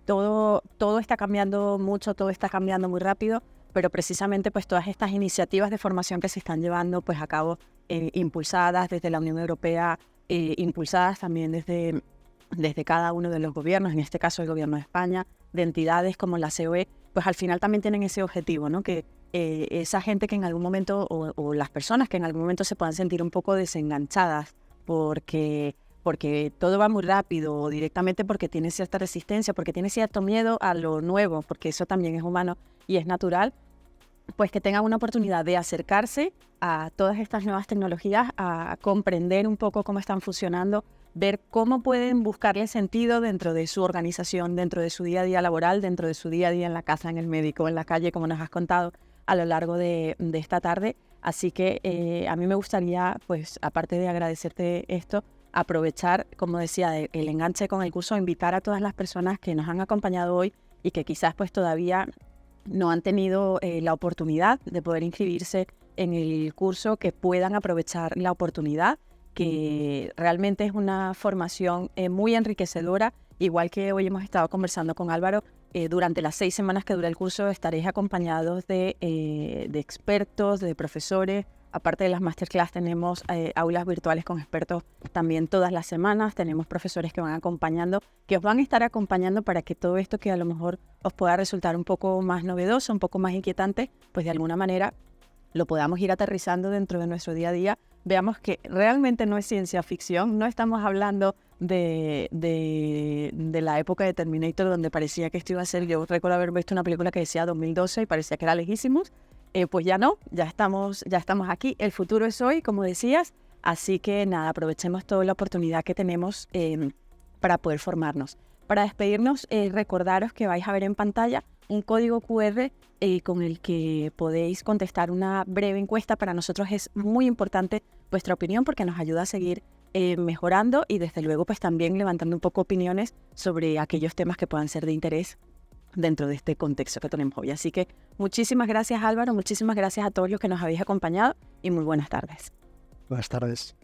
Todo está cambiando mucho, todo está cambiando muy rápido, pero precisamente pues todas estas iniciativas de formación que se están llevando pues a cabo, impulsadas desde la Unión Europea, impulsadas también desde cada uno de los gobiernos, en este caso el gobierno de España, de entidades como la COE, pues al final también tienen ese objetivo, ¿no? Que esa gente que en algún momento, o las personas que en algún momento se puedan sentir un poco desenganchadas porque todo va muy rápido, o directamente porque tiene cierta resistencia, porque tiene cierto miedo a lo nuevo, porque eso también es humano y es natural, pues que tengan una oportunidad de acercarse a todas estas nuevas tecnologías, a comprender un poco cómo están funcionando, ver cómo pueden buscarle sentido dentro de su organización, dentro de su día a día laboral, dentro de su día a día en la casa, en el médico, en la calle, como nos has contado a lo largo de esta tarde. Así que a mí me gustaría, pues aparte de agradecerte esto, aprovechar, como decía, el enganche con el curso, invitar a todas las personas que nos han acompañado hoy y que quizás pues todavía no han tenido la oportunidad de poder inscribirse en el curso, que puedan aprovechar la oportunidad, que realmente es una formación muy enriquecedora. Igual que hoy hemos estado conversando con Álvaro, durante las 6 semanas que dura el curso estaréis acompañados de expertos, de profesores. Aparte de las masterclass, tenemos aulas virtuales con expertos también todas las semanas. Tenemos profesores que van acompañando, que os van a estar acompañando para que todo esto que a lo mejor os pueda resultar un poco más novedoso, un poco más inquietante, pues de alguna manera lo podamos ir aterrizando dentro de nuestro día a día. Veamos que realmente no es ciencia ficción, no estamos hablando de la época de Terminator, donde parecía que esto iba a ser, yo recuerdo haber visto una película que decía 2012 y parecía que era lejísimos. Pues ya no, ya estamos aquí, el futuro es hoy, como decías, así que nada, aprovechemos toda la oportunidad que tenemos para poder formarnos. Para despedirnos, recordaros que vais a ver en pantalla un código QR con el que podéis contestar una breve encuesta. Para nosotros es muy importante vuestra opinión porque nos ayuda a seguir mejorando y desde luego pues también levantando un poco opiniones sobre aquellos temas que puedan ser de interés dentro de este contexto que tenemos hoy. Así que muchísimas gracias, Álvaro, muchísimas gracias a todos los que nos habéis acompañado y muy buenas tardes. Buenas tardes.